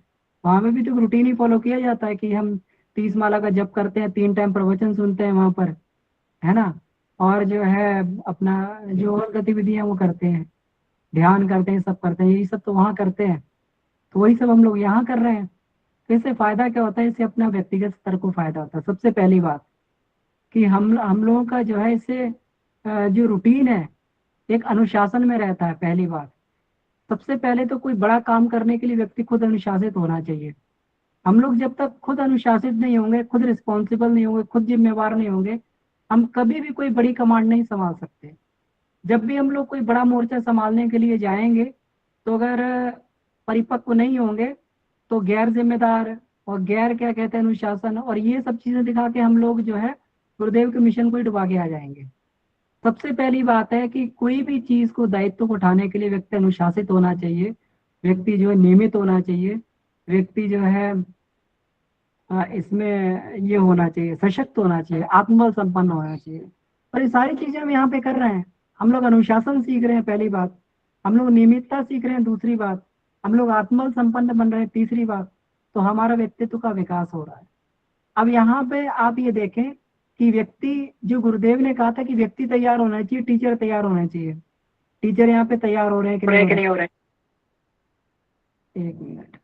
वहां में भी तो रूटीन ही फॉलो किया जाता है कि हम 30 माला का जप करते हैं, 3 टाइम प्रवचन सुनते हैं वहां पर, है ना, और जो है अपना जो और गतिविधियां वो करते हैं, ध्यान करते हैं, सब करते हैं, यही सब तो वहां करते हैं, तो वही सब हम लोग यहाँ कर रहे हैं। तो इससे फायदा क्या होता है, इससे अपना व्यक्तिगत स्तर को फायदा होता है। सबसे पहली बात कि हम लोगों का जो है इससे जो रूटीन है एक अनुशासन में रहता है। पहली बात, सबसे पहले तो कोई बड़ा काम करने के लिए व्यक्ति खुद अनुशासित होना चाहिए। हम लोग जब तक खुद अनुशासित नहीं होंगे, खुद रिस्पॉन्सिबल नहीं होंगे, खुद जिम्मेवार नहीं होंगे, हम कभी भी कोई बड़ी कमांड नहीं संभाल सकते। जब भी हम लोग कोई बड़ा मोर्चा संभालने के लिए जाएंगे, तो अगर परिपक्व नहीं होंगे तो गैर जिम्मेदार और गैर क्या कहते हैं अनुशासन और ये सब चीजें दिखा के हम लोग जो है गुरुदेव के मिशन को ही डुबा के आ जाएंगे। सबसे पहली बात है कि कोई भी चीज को, दायित्व को उठाने के लिए व्यक्ति अनुशासित होना चाहिए, व्यक्ति जो है नियमित होना चाहिए, व्यक्ति जो है इसमें ये होना चाहिए, सशक्त होना चाहिए, आत्मबल संपन्न होना चाहिए। और ये सारी चीजें हम यहाँ पे कर रहे हैं। हम लोग अनुशासन सीख रहे हैं, पहली बात। हम लोग नियमितता सीख रहे हैं, दूसरी बात। हम लोग आत्मबल संपन्न बन रहे हैं, तीसरी बात। तो हमारा व्यक्तित्व का विकास हो रहा है। अब यहाँ पे आप ये देखें कि व्यक्ति, जो गुरुदेव ने कहा था कि व्यक्ति तैयार होना चाहिए, टीचर तैयार होना चाहिए। टीचर यहाँ पे तैयार हो रहे हैं कि नहीं हो रहे? एक मिनट,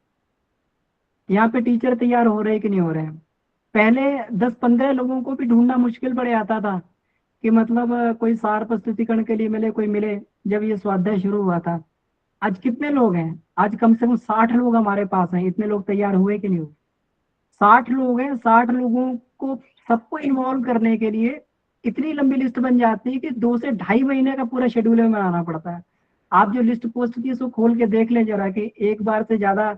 यहाँ पे टीचर तैयार हो रहे हैं कि नहीं हो रहे हैं? पहले 10-15 लोगों को भी ढूंढना मुश्किल पड़ जाता था कि मतलब कोई सार प्रस्तुतिकरण के लिए मिले, कोई मिले, जब ये स्वाध्याय शुरू हुआ था। आज कितने लोग हैं? आज कम से कम 60 लोग हमारे पास हैं। इतने लोग तैयार हुए कि नहीं हुए? 60 लोग हैं। 60 लोगों को सबको इन्वॉल्व करने के लिए इतनी लंबी लिस्ट बन जाती है कि 2 से 2.5 महीने का पूरा शेड्यूल में बनाना पड़ता है। आप जो लिस्ट पोस्ट की उसको खोल के देख लें जरा कि एक बार से ज्यादा,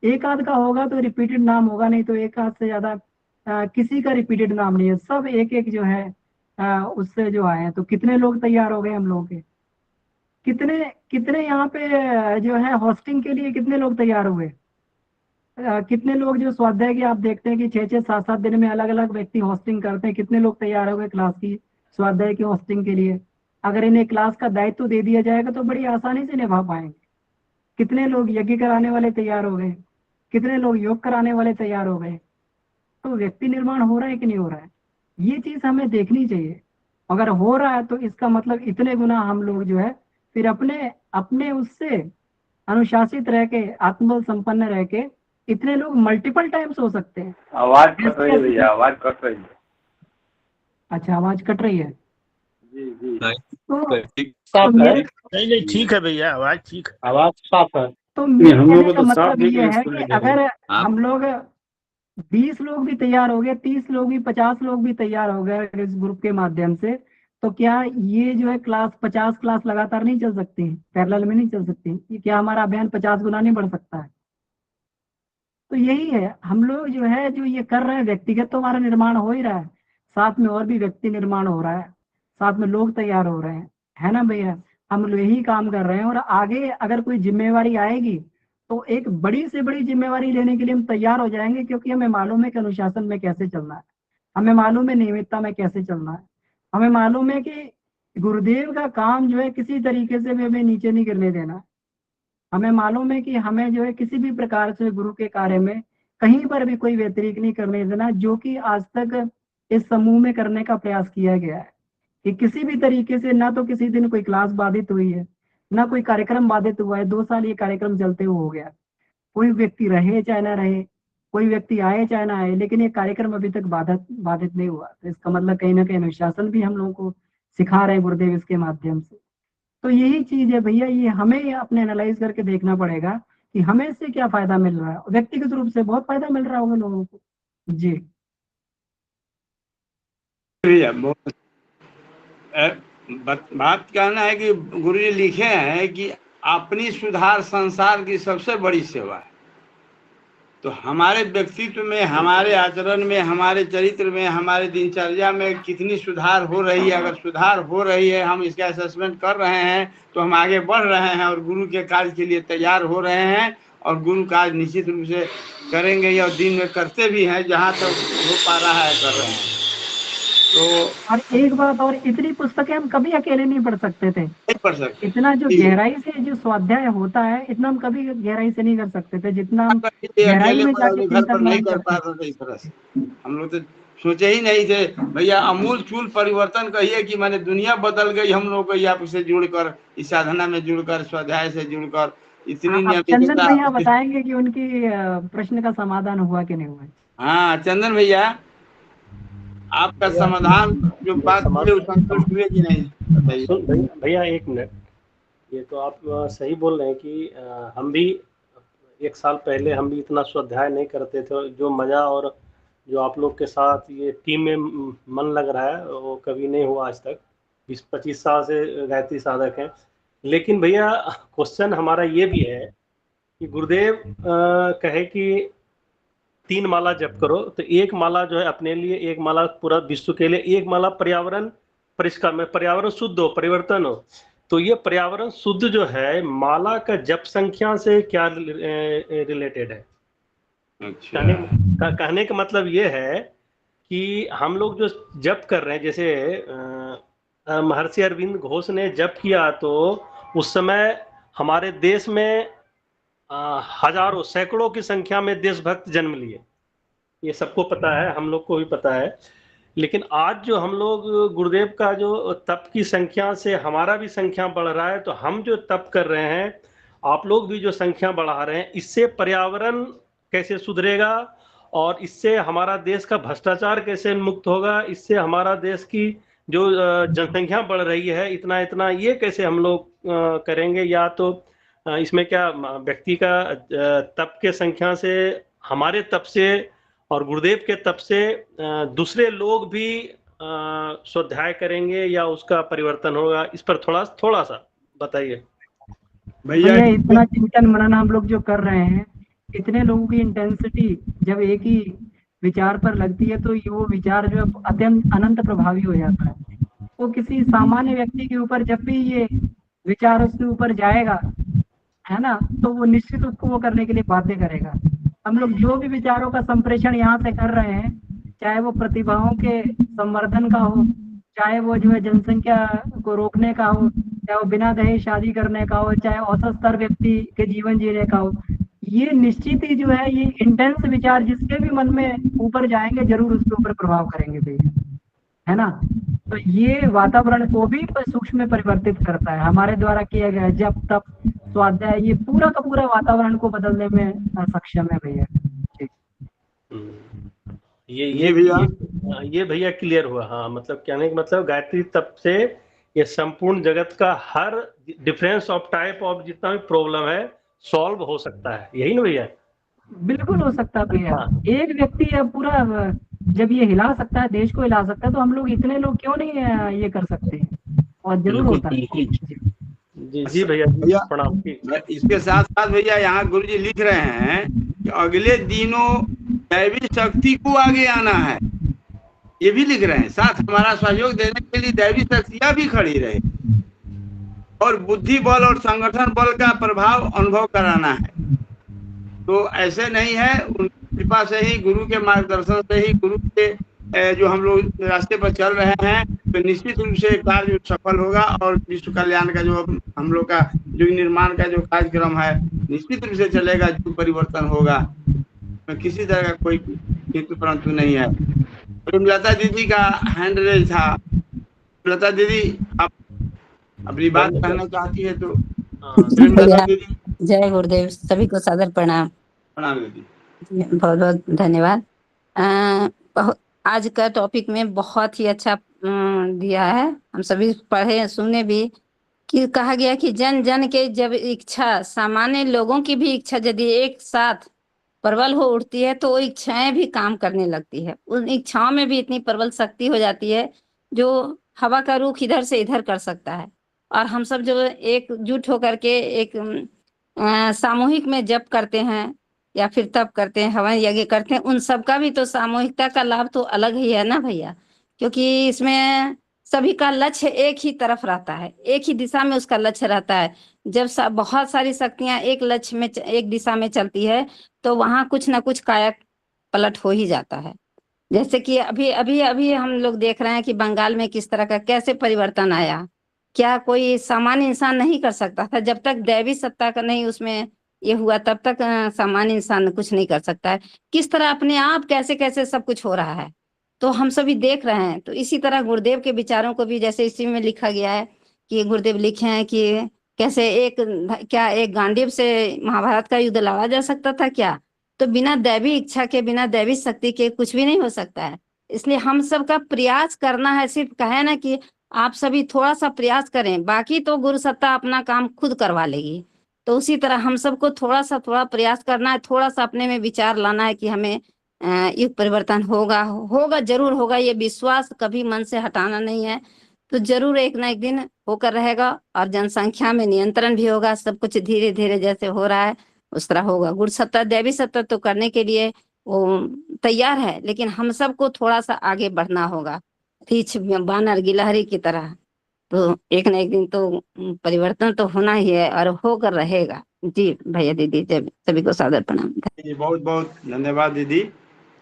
एक आध का होगा तो रिपीटेड नाम होगा, नहीं तो एक आध से ज्यादा किसी का रिपीटेड नाम नहीं है। सब एक एक जो है उससे जो आए हैं। तो कितने लोग तैयार हो गए हम लोगों के? कितने कितने यहाँ पे जो है होस्टिंग के लिए कितने लोग तैयार हुए? कितने लोग जो स्वाध्याय की आप देखते हैं कि 6-6, 7-7 दिन में अलग अलग व्यक्ति होस्टिंग करते हैं, कितने लोग तैयार हो गए क्लास की, स्वाध्याय की होस्टिंग के लिए? अगर इन्हें क्लास का दायित्व दे दिया जाएगा तो बड़ी आसानी से निभा पाएंगे। कितने लोग यज्ञ कराने वाले तैयार हो गए? कितने लोग योग कराने वाले तैयार हो गए? तो व्यक्ति निर्माण हो रहा है कि नहीं हो रहा है? ये चीज हमें देखनी चाहिए। अगर हो रहा है तो इसका मतलब इतने गुना हम लोग जो है फिर अपने अपने उससे अनुशासित रह के, आत्मबल संपन्न रह के, इतने लोग मल्टीपल टाइम्स हो सकते हैं। आवाज कट रही है भैया, आवाज कट रही है। अच्छा, आवाज कट रही है? जी जी। साफ है? नहीं नहीं, ठीक है भैया, आवाज ठीक है। आवाज साफ है। तो मेरे हम लोग कहने को का तो साफ मतलब दिख ये रही है कि अगर हम लोग 20 लोग भी तैयार हो गए, 30 लोग भी, 50 लोग भी तैयार हो गए इस ग्रुप के माध्यम से, तो क्या ये जो है क्लास 50 क्लास लगातार नहीं चल सकती, पैरेलल में नहीं चल सकती? ये क्या हमारा अभियान 50 गुना नहीं बढ़ सकता है? तो यही है, हम लोग जो है जो ये कर रहे हैं, व्यक्तिगत तो हमारा निर्माण हो ही रहा है, साथ में और भी व्यक्ति निर्माण हो रहा है, साथ में लोग तैयार हो रहे हैं, है ना भैया? हम लोग यही काम कर रहे हैं। और आगे अगर कोई जिम्मेवारी आएगी तो एक बड़ी से बड़ी जिम्मेवारी लेने के लिए हम तैयार हो जाएंगे, क्योंकि हमें मालूम है कि अनुशासन में कैसे चलना है, हमें मालूम है नियमितता में कैसे चलना है, हमें मालूम है कि गुरुदेव का काम जो है किसी तरीके से भी हमें नीचे नहीं गिरने देना। हमें मालूम है कि हमें जो है किसी भी प्रकार से गुरु के कार्य में कहीं पर भी कोई व्यतिरिक्त नहीं करने देना, जो कि आज तक इस समूह में करने का प्रयास किया गया है। कि किसी भी तरीके से ना तो किसी दिन कोई क्लास बाधित हुई है, ना कोई कार्यक्रम बाधित हुआ है। 2 साल ये कार्यक्रम चलते हुए हो गया। कोई व्यक्ति रहे चाहे ना रहे, कोई व्यक्ति आए चाहे ना आए, लेकिन ये कार्यक्रम अभी तक बाधित बाधित नहीं हुआ। तो इसका मतलब कहीं ना कहीं अनुशासन भी हम लोगों को सिखा रहे हैं गुरुदेव इसके माध्यम से। तो यही चीज है भैया, ये हमें अपने एनालाइज करके देखना पड़ेगा कि हमें इससे क्या फायदा मिल रहा है। व्यक्तिगत रूप से बहुत फायदा मिल रहा होगा लोगों को। जी भैया बात कहना है कि गुरु जी लिखे हैं कि अपनी सुधार संसार की सबसे बड़ी सेवा है। तो हमारे व्यक्तित्व में, हमारे आचरण में, हमारे चरित्र में, हमारे दिनचर्या में कितनी सुधार हो रही है? अगर सुधार हो रही है, हम इसका असेसमेंट कर रहे हैं, तो हम आगे बढ़ रहे हैं और गुरु के कार्य के लिए तैयार हो रहे हैं। और गुरु कार्य निश्चित रूप से करेंगे और दिन में करते भी हैं, जहाँ तक हो पा रहा है कर रहे हैं। तो और एक बात और, इतनी पुस्तकें हम कभी अकेले नहीं पढ़ सकते थे। नहीं पढ़ सकते। इतना जो गहराई से जो स्वाध्याय होता है, इतना हम कभी गहराई से नहीं कर सकते थे, जितना हम गहराई अकेले में जाके घर पर चिंतन नहीं मनन कर करते पाते थे इस तरह से। हम लोग तो सोचे ही नहीं थे भैया। अमूल चूल परिवर्तन कहिए कि मैंने दुनिया बदल गई हम लोग को यहाँ से जुड़कर, इस साधना में जुड़कर, स्वाध्याय से जुड़कर। इतनी आप चंदन भैया नियमितता। बताएंगे कि उनकी प्रश्न का समाधान हुआ कि नहीं हुआ? हाँ चंदन भैया, आपका समाधान जो बात हुई संतुष्ट हुए कि नहीं, बताइए। भैया एक मिनट, ये तो आप सही बोल रहे हैं कि हम भी 1 साल पहले हम भी इतना स्वाध्याय नहीं करते थे। जो मज़ा और जो आप लोग के साथ ये टीम में मन लग रहा है वो कभी नहीं हुआ आज तक। 20-25 साल से गायत्री साधक हैं। लेकिन भैया क्वेश्चन हमारा ये भी है कि गुरुदेव कहे कि 3 माला जप करो, तो 1 माला जो है अपने लिए, 1 माला पूरा विश्व के लिए, 1 माला पर्यावरण परिष्कार में, पर्यावरण शुद्ध हो, परिवर्तन हो। तो ये पर्यावरण शुद्ध जो है, माला का जप संख्या से क्या रिलेटेड है? कहने का मतलब ये है कि हम लोग जो जप कर रहे हैं, जैसे महर्षि अरविंद घोष ने जब किया तो उस समय हमारे देश में हजारों सैकड़ों की संख्या में देशभक्त जन्म लिए, ये सबको पता है, हम लोग को भी पता है। लेकिन आज जो हम लोग गुरुदेव का जो तप की संख्या से हमारा भी संख्या बढ़ रहा है, तो हम जो तप कर रहे हैं, आप लोग भी जो संख्या बढ़ा रहे हैं, इससे पर्यावरण कैसे सुधरेगा और इससे हमारा देश का भ्रष्टाचार कैसे मुक्त होगा, इससे हमारा देश की जो जनसंख्या बढ़ रही है इतना ये कैसे हम लोग करेंगे। या तो इसमें क्या व्यक्ति का तप के संख्या से, हमारे तप से और गुरुदेव के तप से दूसरे लोग भी स्वाध्याय करेंगे या उसका परिवर्तन होगा, इस पर थोड़ा सा बताइए भैया। इतना चिंतन मनन हम लोग जो कर रहे हैं, इतने लोगों की इंटेंसिटी जब एक ही विचार पर लगती है तो वो विचार जो है अत्यंत अनंत प्रभावी हो जाता है। वो किसी सामान्य व्यक्ति के ऊपर जब भी ये विचार उसके ऊपर जाएगा, है ना, तो वो निश्चित उसको वो करने के लिए बाध्य करेगा। हम लोग जो भी विचारों का संप्रेषण यहाँ से कर रहे हैं, चाहे वो प्रतिभाओं के संवर्धन का हो, चाहे वो जो है जनसंख्या को रोकने का हो, चाहे वो बिना दहेज शादी करने का हो, चाहे औसत स्तर व्यक्ति के जीवन जीने का हो, ये निश्चित ही जो है ये इंटेंस विचार जिसके भी मन में ऊपर जाएंगे जरूर उसके ऊपर प्रभाव करेंगे भैया, है ना। तो ये वातावरण को भी सूक्ष्म में परिवर्तित करता है। हमारे द्वारा किया गया जब तप स्वाध्याय ये पूरा का पूरा वातावरण को बदलने में सक्षम है भैया। ये भैया क्लियर हुआ। हाँ, मतलब कहने का मतलब गायत्री तप से ये संपूर्ण जगत का हर डिफरेंस ऑफ टाइप ऑफ जितना भी प्रॉब्लम है सॉल्व हो सकता है, यही ना भैया? बिल्कुल हो सकता है भैया। एक व्यक्ति पूरा जब ये हिला सकता है, देश को हिला सकता है, तो हम लोग इतने लोग क्यों नहीं ये कर सकते? और जरूर होता है। जी भैया प्रणाम। इसके साथ साथ भैया यहाँ गुरु जी लिख रहे हैं कि अगले दिनों दैवी शक्ति को आगे आना है, ये भी लिख रहे हैं। साथ हमारा सहयोग देने के लिए दैवी शक्तियां भी खड़ी रहे और बुद्धि बल और संगठन बल का प्रभाव अनुभव कराना है। तो ऐसे नहीं है, उनकी कृपा से ही, गुरु के मार्गदर्शन से ही, गुरु के जो हम लोग रास्ते पर चल रहे हैं, तो निश्चित रूप से कार्य सफल होगा और विश्व कल्याण का जो हम लोग का युग निर्माण का जो कार्यक्रम है निश्चित रूप से चलेगा, जो परिवर्तन होगा, किसी तरह का कोई किंतु परंतु नहीं है। लता दीदी का हैंड रेज था। लता दीदी आप अपनी बात कहना चाहती है तो? जय गुरुदेव, सभी को सादर प्रणाम। प्रणाम दीदी, बहुत बहुत धन्यवाद। आज का टॉपिक में बहुत ही अच्छा दिया है, हम सभी पढ़े सुने भी कि कहा गया कि जन जन के जब इच्छा, सामान्य लोगों की भी इच्छा यदि एक साथ प्रबल हो उठती है तो वो इच्छाएं भी काम करने लगती है। उन इच्छाओं में भी इतनी प्रबल शक्ति हो जाती है जो हवा का रुख इधर से इधर कर सकता है। और हम सब जो एकजुट होकर के एक सामूहिक में जप करते हैं या फिर तप करते हैं, हवन यज्ञ करते हैं, उन सब का भी तो सामूहिकता का लाभ तो अलग ही है ना भैया, क्योंकि इसमें सभी का लक्ष्य एक ही तरफ रहता है, एक ही दिशा में उसका लक्ष्य रहता है। जब बहुत सारी शक्तियां एक लक्ष्य में, एक दिशा में चलती है तो वहां कुछ ना कुछ काया पलट हो ही जाता है। जैसे कि अभी अभी अभी हम लोग देख रहे हैं कि बंगाल में किस तरह का कैसे परिवर्तन आया। क्या कोई सामान्य इंसान नहीं कर सकता था? जब तक दैवी सत्ता का नहीं उसमें ये हुआ तब तक सामान्य इंसान कुछ नहीं कर सकता है। किस तरह अपने आप कैसे कैसे सब कुछ हो रहा है, तो हम सभी देख रहे हैं। तो इसी तरह गुरुदेव के विचारों को भी जैसे इसी में लिखा गया है कि गुरुदेव लिखे हैं कि कैसे एक गांडीव से महाभारत का युद्ध लड़ा जा सकता था क्या? तो बिना दैवी इच्छा के, बिना दैवी शक्ति के कुछ भी नहीं हो सकता है। इसलिए हम सबका प्रयास करना है। सिर्फ कहे ना कि आप सभी थोड़ा सा प्रयास करें, बाकी तो गुरु सत्ता अपना काम खुद करवा लेगी। तो उसी तरह हम सबको थोड़ा प्रयास करना है, थोड़ा सा अपने में विचार लाना है कि हमें युग परिवर्तन होगा जरूर होगा। ये विश्वास कभी मन से हटाना नहीं है। तो जरूर एक ना एक दिन होकर रहेगा और जनसंख्या में नियंत्रण भी होगा। सब कुछ धीरे धीरे जैसे हो रहा है उस तरह होगा। गुरु सत्ता, दैवी सत्ता तो करने के लिए वो तैयार है, लेकिन हम सबको थोड़ा सा आगे बढ़ना होगा, रीछ बानर गिलहरी की तरह। तो एक ना एक दिन तो परिवर्तन तो होना ही है और होकर रहेगा। जी भैया दीदी, सभी को सादर प्रणाम। बहुत बहुत धन्यवाद दीदी।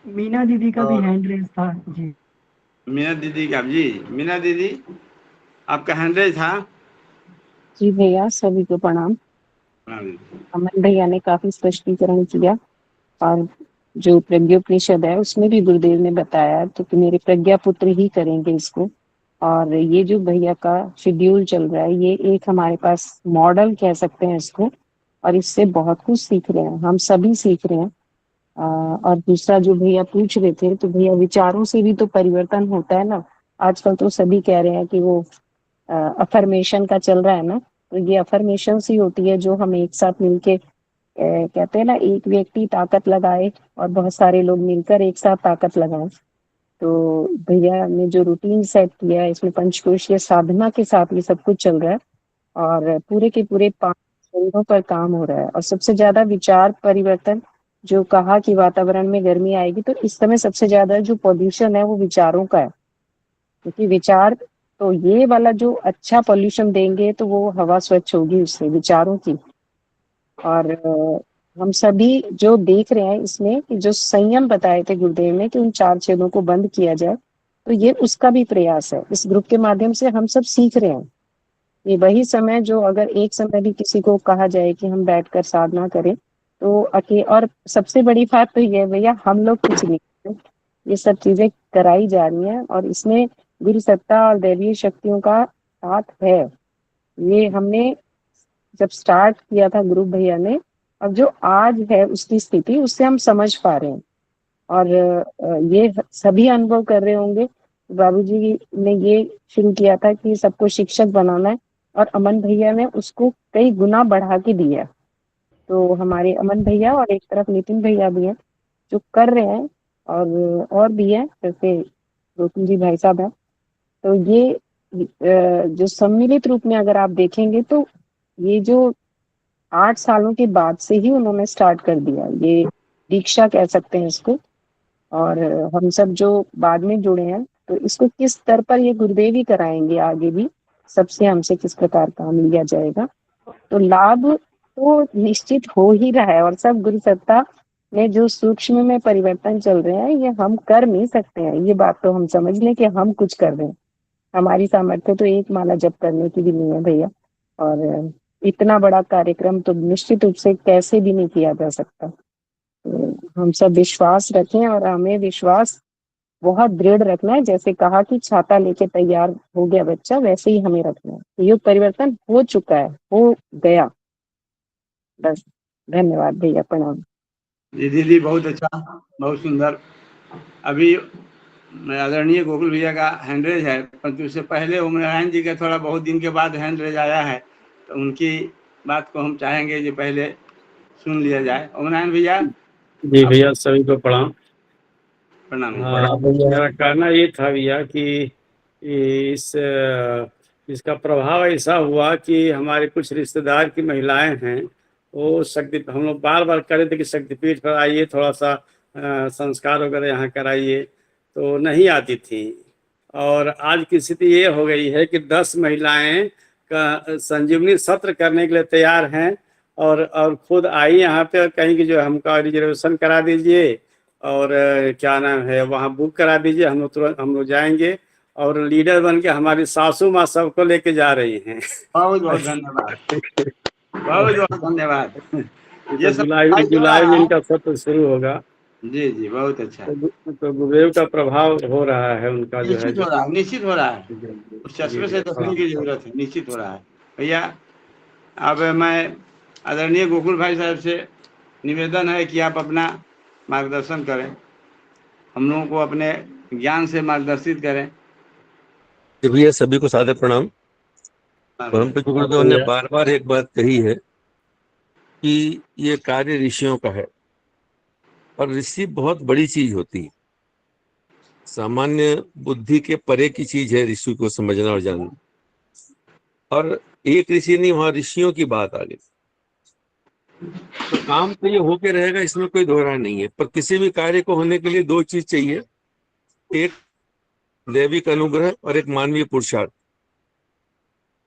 मीना दीदी का भी हैंड रेज था जी। मीना दीदी का जी, मीना दीदी आपका हैंडरेज था। जी भैया, सभी को प्रणाम। अमन भैया ने काफी स्पष्टीकरण किया, और जो प्रज्ञोपनिषद है उसमें भी गुरुदेव ने बताया तो कि मेरे प्रज्ञा पुत्र ही करेंगे इसको। और ये जो भैया का शेड्यूल चल रहा है, ये एक हमारे पास मॉडल कह सकते हैं इसको, और इससे बहुत कुछ सीख रहे हैं, हम सभी सीख रहे हैं। और दूसरा जो भैया पूछ रहे थे, तो भैया विचारों से भी तो परिवर्तन होता है ना। आजकल तो सभी कह रहे हैं कि वो अफर्मेशन का चल रहा है ना, तो ये अफर्मेशन ही होती है जो हम एक साथ मिलके कहते हैं ना, एक व्यक्ति ताकत लगाए और बहुत सारे लोग मिलकर एक साथ ताकत लगाएं। तो भैया ने जो रूटीन सेट किया है, इसमें पंचकोशीय साधना के साथ ये सब कुछ चल रहा है, और पूरे के पूरे 5 स्तंभों पर काम हो रहा है। और सबसे ज्यादा विचार परिवर्तन, जो कहा कि वातावरण में गर्मी आएगी, तो इस समय सबसे ज्यादा जो पॉल्यूशन है वो विचारों का है, क्योंकि विचार तो ये वाला जो अच्छा पॉल्यूशन देंगे तो वो हवा स्वच्छ होगी उससे, विचारों की। और हम सभी जो देख रहे हैं इसमें कि जो संयम बताए थे गुरुदेव ने कि उन 4 छेदों को बंद किया जाए, तो ये उसका भी प्रयास है। इस ग्रुप के माध्यम से हम सब सीख रहे हैं। ये वही समय जो अगर एक समय भी किसी को कहा जाए कि हम बैठकर साधना करें तो और सबसे बड़ी बात तो ये है भैया, हम लोग कुछ नहीं करते, ये सब चीजें कराई जा रही हैं, और इसमें गुरु सत्ता और दैवीय शक्तियों का साथ है। ये हमने जब स्टार्ट किया था ग्रुप भैया ने, अब जो आज है उसकी स्थिति, उससे हम समझ पा रहे हैं, और ये सभी अनुभव कर रहे होंगे। बाबूजी ने ये शुरू किया था कि सबको शिक्षक बनाना है, और अमन भैया ने उसको कई गुना बढ़ा के दिया। तो हमारे अमन भैया और एक तरफ नितिन भैया भी हैं जो कर रहे हैं, और भी है, जैसे रोशन जी भाई साहब हैं। तो ये जो सम्मिलित रूप में अगर आप देखेंगे तो ये जो 8 सालों के बाद से ही उन्होंने स्टार्ट कर दिया, ये दीक्षा कह सकते हैं इसको। और हम सब जो बाद में जुड़े हैं, तो इसको किस स्तर पर ये गुरुदेव ही कराएंगे, आगे भी सबसे हमसे किस प्रकार काम लिया जाएगा। तो लाभ तो निश्चित हो ही रहा है, और सब गुरु सत्ता में जो सूक्ष्म में परिवर्तन चल रहे हैं, ये हम कर नहीं सकते हैं। ये बात तो हम समझ लें कि हम कुछ कर रहे हैं, हमारी सामर्थ्य तो एक माला जप करने की भी नहीं है भैया। और इतना बड़ा कार्यक्रम तो निश्चित रूप से कैसे भी नहीं किया जा सकता। तो हम सब विश्वास रखें, और हमें विश्वास बहुत दृढ़ रखना है। जैसे कहा कि छाता लेके तैयार हो गया बच्चा, वैसे ही हमें रखना है। युग परिवर्तन हो चुका है, हो गया। बस, धन्यवाद भैया, प्रणाम। जी दीदी, बहुत अच्छा, बहुत सुंदर। अभी आदरणीय गोकुल भैया का हैंडरेज है, परंतु उससे पहले ओम नारायण जी का थोड़ा बहुत दिन के बाद हैंडरेज आया है, तो उनकी बात को हम चाहेंगे जो पहले सुन लिया जाए। ओम नारायण भैया। जी भैया, सभी को प्रणाम। प्रणाम। मेरा कहना ये था भैया कि इसका प्रभाव ऐसा हुआ कि हमारे कुछ रिश्तेदार की महिलाएं हैं, वो शक्ति, हम लोग बार बार कह रहे थे कि शक्तिपीठ पर आइए, थोड़ा सा संस्कार वगैरह यहाँ कराइए, तो नहीं आती थी। और आज की स्थिति ये हो गई है कि 10 महिलाएं का संजीवनी सत्र करने के लिए तैयार हैं, और खुद आई यहाँ पे और कहीं कि जो हमका रिजर्वेशन करा दीजिए, और क्या नाम है, वहाँ बुक करा दीजिए, हम लोग तुरंत हम लोग जाएंगे। और लीडर बन के हमारी सासू माँ सबको लेके जा रही हैं। बहुत बहुत धन्यवाद, बहुत बहुत धन्यवाद। ये जुलाई में इनका सत्र शुरू होगा। जी जी, बहुत अच्छा। तो गुरुदेव का प्रभाव हो रहा है उनका, जो है निश्चित हो रहा है। उस चश्मे से देखने की जरूरत है, निश्चित हो रहा है भैया। अब मैं आदरणीय गोकुल भाई साहब से निवेदन है कि आप अपना मार्गदर्शन करें, हम लोगों को अपने ज्ञान से मार्गदर्शित करें। भैया, सभी को सादर प्रणाम। परम पूज्य गुरुदेव ने बार बार एक बात कही है कि ये कार्य ऋषियों का है, और ऋषि बहुत बड़ी चीज होती है, सामान्य बुद्धि के परे की चीज है ऋषि को समझना और जानना। और एक ऋषि नहीं, वहां ऋषियों की बात आ गई, तो काम तो ये होके रहेगा, इसमें कोई दोहरा नहीं है। पर किसी भी कार्य को होने के लिए 2 चीज चाहिए, एक दैविक अनुग्रह और एक मानवीय पुरुषार्थ।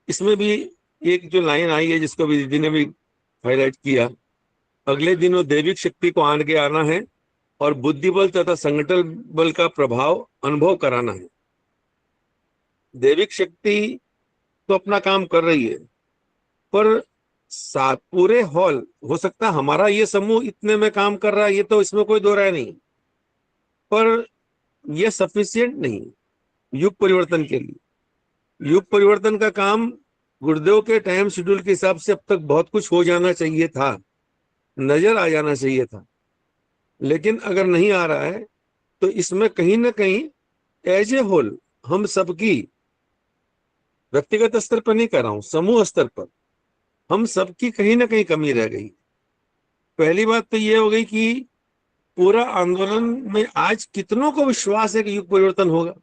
इसमें भी एक जो लाइन आई है जिसको दीदी ने भी हाईलाइट किया, अगले दिनों दैविक शक्ति को आन के आना है और बुद्धि बल तथा संगठन बल का प्रभाव अनुभव कराना है। दैविक शक्ति तो अपना काम कर रही है, पर पूरे हॉल, हो सकता है हमारा ये समूह इतने में काम कर रहा है, ये तो इसमें कोई दो राय नहीं, पर यह सफिशिएंट नहीं युग परिवर्तन के लिए। युग परिवर्तन का काम गुरुदेव के टाइम शेड्यूल के हिसाब से अब तक बहुत कुछ हो जाना चाहिए था, नजर आ जाना चाहिए था, लेकिन अगर नहीं आ रहा है तो इसमें कहीं ना कहीं एज ए होल हम सबकी, व्यक्तिगत स्तर पर नहीं कर रहा हूं, समूह स्तर पर हम सबकी कहीं ना कहीं कमी रह गई। पहली बात तो ये हो गई कि पूरा आंदोलन में आज कितनों को विश्वास है कि युग परिवर्तन होगा।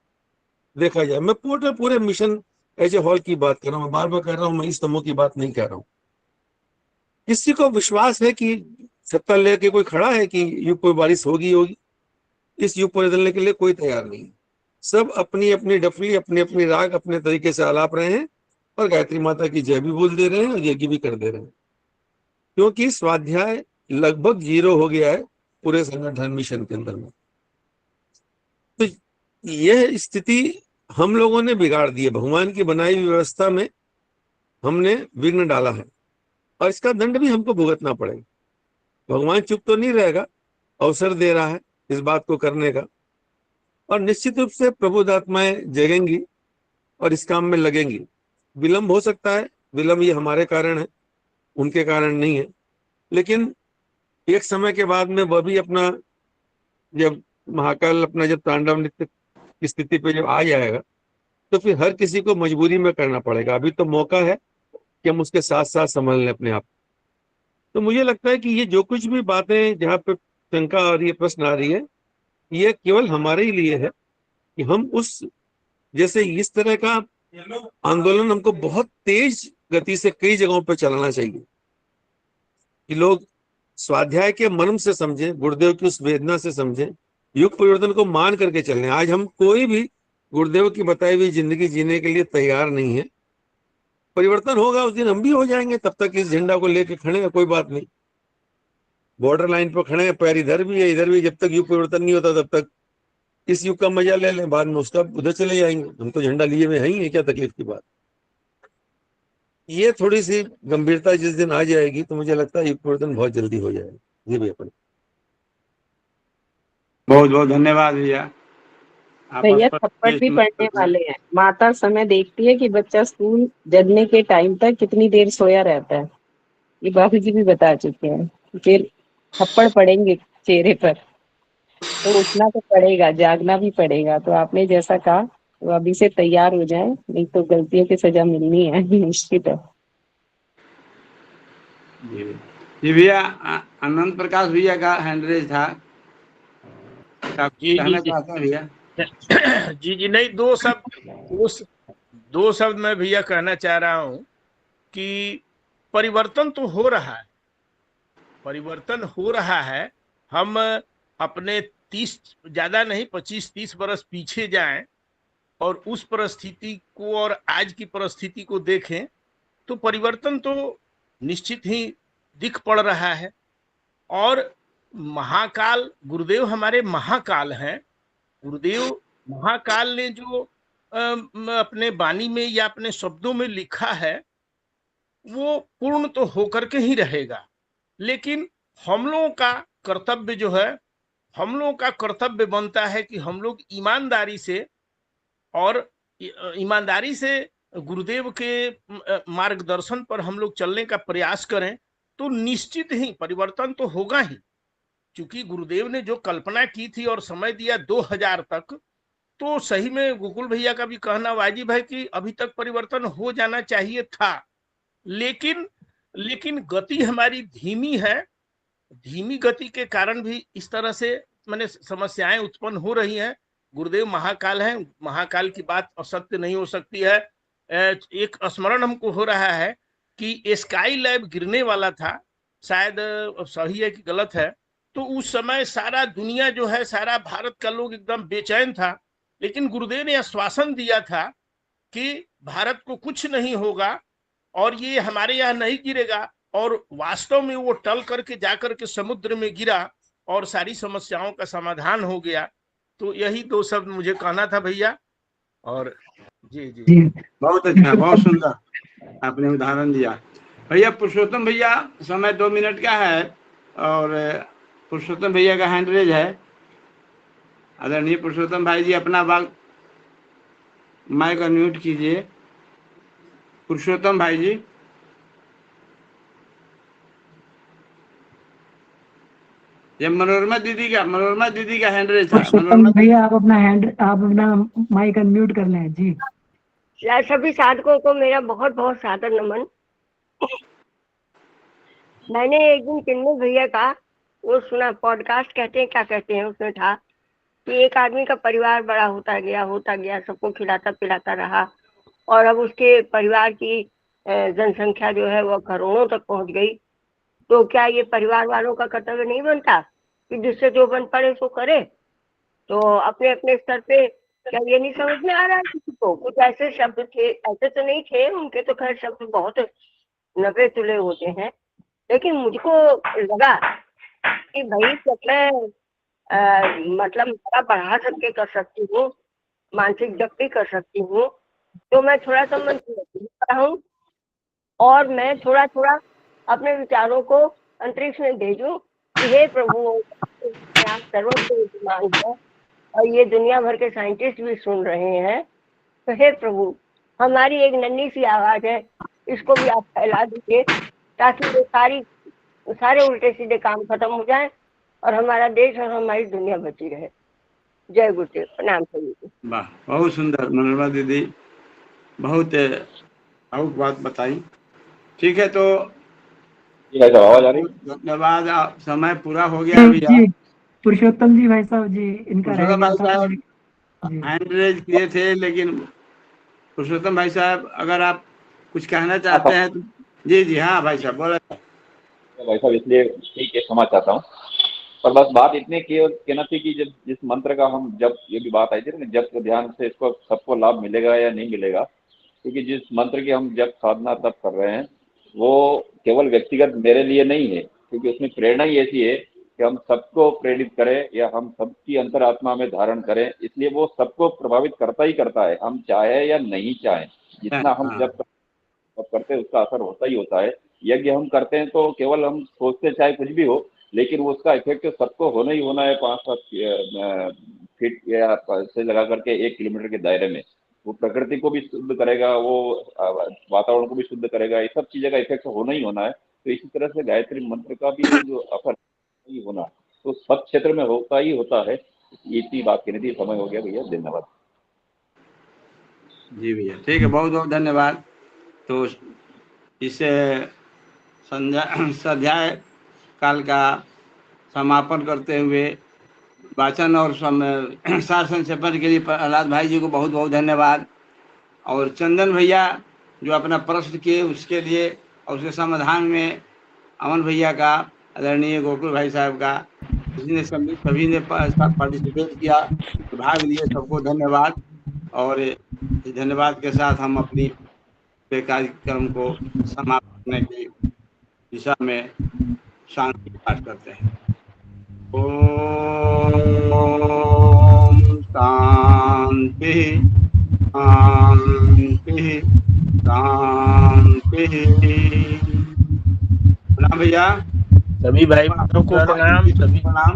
देखा जाए, मैं पूरे मिशन एज ए हॉल की बात कर रहा हूं, मैं बार बार कह रहा हूं, मैं इस समूह की बात नहीं कर रहा हूं। किसी को विश्वास है कि सत्ता लेके कोई खड़ा है कि युग पर बारिश होगी? इस युग को बदलने के लिए कोई तैयार नहीं है। सब अपनी अपनी डफली, अपनी अपनी राग अपने तरीके से आलाप रहे हैं और गायत्री माता की जय भी बोल दे रहे हैं और यज्ञ भी कर दे रहे हैं, क्योंकि स्वाध्याय लगभग 0 हो गया है पूरे संगठन मिशन के अंदर में। तो यह स्थिति हम लोगों ने बिगाड़ दी है, भगवान की बनाई हुई व्यवस्था में हमने विघ्न डाला है और इसका दंड भी हमको भुगतना पड़ेगा। भगवान चुप तो नहीं रहेगा, अवसर दे रहा है इस बात को करने का, और निश्चित रूप से प्रबुद्धात्माएं जगेंगी और इस काम में लगेंगी। विलंब हो सकता है, विलंब ये हमारे कारण है, उनके कारण नहीं है, लेकिन एक समय के बाद में वह भी अपना, जब महाकाल अपना जब तांडव नृत्य की स्थिति पे जब आ जाएगा तो फिर हर किसी को मजबूरी में करना पड़ेगा। अभी तो मौका है कि हम उसके साथ साथ संभाल लें अपने आप। तो मुझे लगता है कि ये जो कुछ भी बातें जहाँ पे शंका और ये प्रश्न आ रही है, ये केवल हमारे ही लिए है कि हम उस, जैसे इस तरह का आंदोलन हमको बहुत तेज गति से कई जगहों पर चलाना चाहिए कि लोग स्वाध्याय के मर्म से समझें, गुरुदेव की उस वेदना से समझें, युग परिवर्तन को मान करके चलें। आज हम कोई भी गुरुदेव की बताई हुई जिंदगी जीने के लिए तैयार नहीं है। परिवर्तन होगा उस दिन हम भी हो जाएंगे, तब तक इस झंडा को लेके खड़े हैं, कोई बात नहीं। बॉर्डर लाइन पर खड़े हैं, पैर इधर भी है इधर भी, जब तक युग परिवर्तन नहीं होता तब तक इस युग का मजा ले लें, बाद में उसका उधर चले जाएंगे। हम तो झंडा लिए हुए हैं, क्या तकलीफ की बात। ये थोड़ी सी गंभीरता जिस दिन आ जाएगी तो मुझे लगता है युग परिवर्तन बहुत जल्दी हो जाएगा। जी भैया, बहुत बहुत धन्यवाद भैया। भैया थप्पड़ भी पड़ने वाले हैं। माता समय देखती है कि बच्चा स्कूल जगने के टाइम तक कितनी देर सोया रहता है, ये बाबू जी भी बता चुके हैं। फिर थप्पड़ पड़ेंगे चेहरे पर, तो उठना तो पड़ेगा, जागना भी पड़ेगा। तो आपने जैसा कहा, तो अभी से तैयार हो जाएं, नहीं तो गलतियों की सजा मिलनी है निश्चित है। जी भैया, अनंत प्रकाश भैया का हैंड रेज था, जी भैया। जी जी नहीं, दो शब्द मैं भैया कहना चाह रहा हूं कि परिवर्तन तो हो रहा है, परिवर्तन हो रहा है। हम अपने 30 ज्यादा नहीं 25-30 बरस पीछे जाएं और उस परिस्थिति को और आज की परिस्थिति को देखें तो परिवर्तन तो निश्चित ही दिख पड़ रहा है। और महाकाल, गुरुदेव हमारे महाकाल हैं। गुरुदेव महाकाल ने जो अपने वाणी में या अपने शब्दों में लिखा है वो पूर्ण तो होकर के ही रहेगा, लेकिन हम लोगों का कर्तव्य जो है, हम लोगों का कर्तव्य बनता है कि हम लोग ईमानदारी से गुरुदेव के मार्गदर्शन पर हम लोग चलने का प्रयास करें तो निश्चित ही परिवर्तन तो होगा ही। क्योंकि गुरुदेव ने जो कल्पना की थी और समय दिया 2000 तक, तो सही में गोकुल भैया का भी कहना वाजिब है कि अभी तक परिवर्तन हो जाना चाहिए था, लेकिन गति हमारी धीमी है। धीमी गति के कारण भी इस तरह से माने समस्याएं उत्पन्न हो रही हैं। गुरुदेव महाकाल हैं, महाकाल की बात असत्य नहीं हो सकती है। एक स्मरण हमको हो रहा है कि स्काई लैब गिरने वाला था, शायद सही है कि गलत है, तो उस समय सारा दुनिया जो है, सारा भारत का लोग एकदम बेचैन था, लेकिन गुरुदेव ने आश्वासन दिया था कि भारत को कुछ नहीं होगा और ये हमारे यहाँ नहीं गिरेगा, और वास्तव में वो टल करके जाकर के समुद्र में गिरा और सारी समस्याओं का समाधान हो गया। तो यही 2 शब्द मुझे कहना था भैया, और जी जी जी बहुत अच्छा, बहुत सुंदर आपने उदाहरण दिया। भैया पुरुषोत्तम भैया, समय 2 मिनट का है और पुरुषोत्तम भैया का हैंड रेज है। आदरणीय पुरुषोत्तम भाई जी, अपना माइक अनम्यूट कीजिए। पुरुषोत्तम भाई जी, ये मनोरमा दीदी का हैंड रेज था। पुरुषोत्तम भैया आप अपना माइक अनम्यूट कर लें। जी सभी साधकों को मेरा बहुत बहुत सादर नमन। मैंने एक दिन चिन्मय भैया का वो सुना, पॉडकास्ट कहते हैं, क्या कहते हैं, उसमें था कि एक आदमी का परिवार बड़ा होता गया, सबको खिलाता पिलाता रहा और अब उसके परिवार की जनसंख्या जो है वो करोड़ों तक पहुंच गई। तो क्या ये परिवार वालों का कर्तव्य नहीं बनता कि जिससे जो बन पड़े सो करे? तो अपने अपने स्तर पे क्या ये नहीं समझ में आ रहा है किसी को? कुछ ऐसे शब्द थे, ऐसे तो नहीं थे, उनके तो खैर शब्द बहुत नब्बे तुले होते हैं, लेकिन मुझको लगा कि भाई जब मैं मतलब बड़ा बढ़ा सकके कर सकती हूँ, मानसिक जप भी कर सकती हूँ, तो मैं थोड़ा सा मन हूँ और मैं थोड़ा थोड़ा अपने विचारों को अंतरिक्ष में भेजूं कि हे प्रभु, आप सर्वत्र विद्यमान है और ये दुनिया भर के साइंटिस्ट भी सुन रहे हैं, तो हे प्रभु, हमारी एक नन्ही सी आवाज है, इसको भी आप फैला दीजिए ताकि वो सारे उल्टे सीधे काम खत्म हो जाए और हमारा देश और हमारी दुनिया बची रहे। जय गुरुदेव, प्रणाम सभी को। वाह, बहुत सुंदर मनोरमा दीदी, बहुत भावुक बात बताई। ठीक है, तो धन्यवाद। समय पूरा हो गया भैया। जी पुरुषोत्तम जी भाई साहब जी, इनका रह पुरुषोत्तम गया भाई था। साहब हैंड रेज किए थे, लेकिन पुरुषोत्तम भाई साहब अगर आप कुछ कहना चाहते हैं तो जी जी हाँ भाई साहब बोला। भाई साहब इसलिए ठीक है, क्षमा चाहता हूँ, पर बस बात इतनी कहना थी कि जब जिस मंत्र का हम जब ये भी बात आई थी ना, जब के ध्यान से इसको सबको लाभ मिलेगा या नहीं मिलेगा, क्योंकि जिस मंत्र की हम जब साधना तब कर रहे हैं वो केवल व्यक्तिगत मेरे लिए नहीं है, क्योंकि उसमें प्रेरणा ही ऐसी है कि हम सबको प्रेरित करें या हम सबकी अंतरात्मा में धारण करें, इसलिए वो सबको प्रभावित करता ही करता है, हम चाहे या नहीं चाहें। जितना हम जब करते हैं उसका असर होता ही होता है। यज्ञ हम करते हैं तो केवल हम सोचते चाहे कुछ भी हो, लेकिन उसका इफेक्ट सबको होना ही होना है। 5-7 फीट या से लगा करके 1 किलोमीटर के दायरे में वो प्रकृति को भी शुद्ध करेगा, वो वातावरण को भी शुद्ध करेगा, ये सब चीज़ें का इफेक्ट होना ही होना है। तो इसी तरह से गायत्री मंत्र का भी जो असर ही होना, तो सब क्षेत्र में होता ही होता है। इतनी बात कहनी थी, समय हो गया भैया, धन्यवाद। जी भैया, ठीक है, बहुत बहुत धन्यवाद। तो इस संध्या काल का समापन करते हुए वाचन और सार संक्षेपण के लिए प्रहलाद भाई जी को बहुत बहुत धन्यवाद। और चंदन भैया जो अपना प्रश्न किए उसके लिए और उसके समाधान में अमन भैया का, आदरणीय गोकुल भाई साहब का, जिसने सभी ने पार्टिसिपेट किया, भाग लिए, सबको धन्यवाद। और इस धन्यवाद के साथ हम अपनी कार्यक्रम को समाप्त करने की दिशा में शांति पाठ करते हैं। ओम शांति शांति शांति। प्रणाम भैया, सभी भाई को प्रणाम, सभी प्रणाम।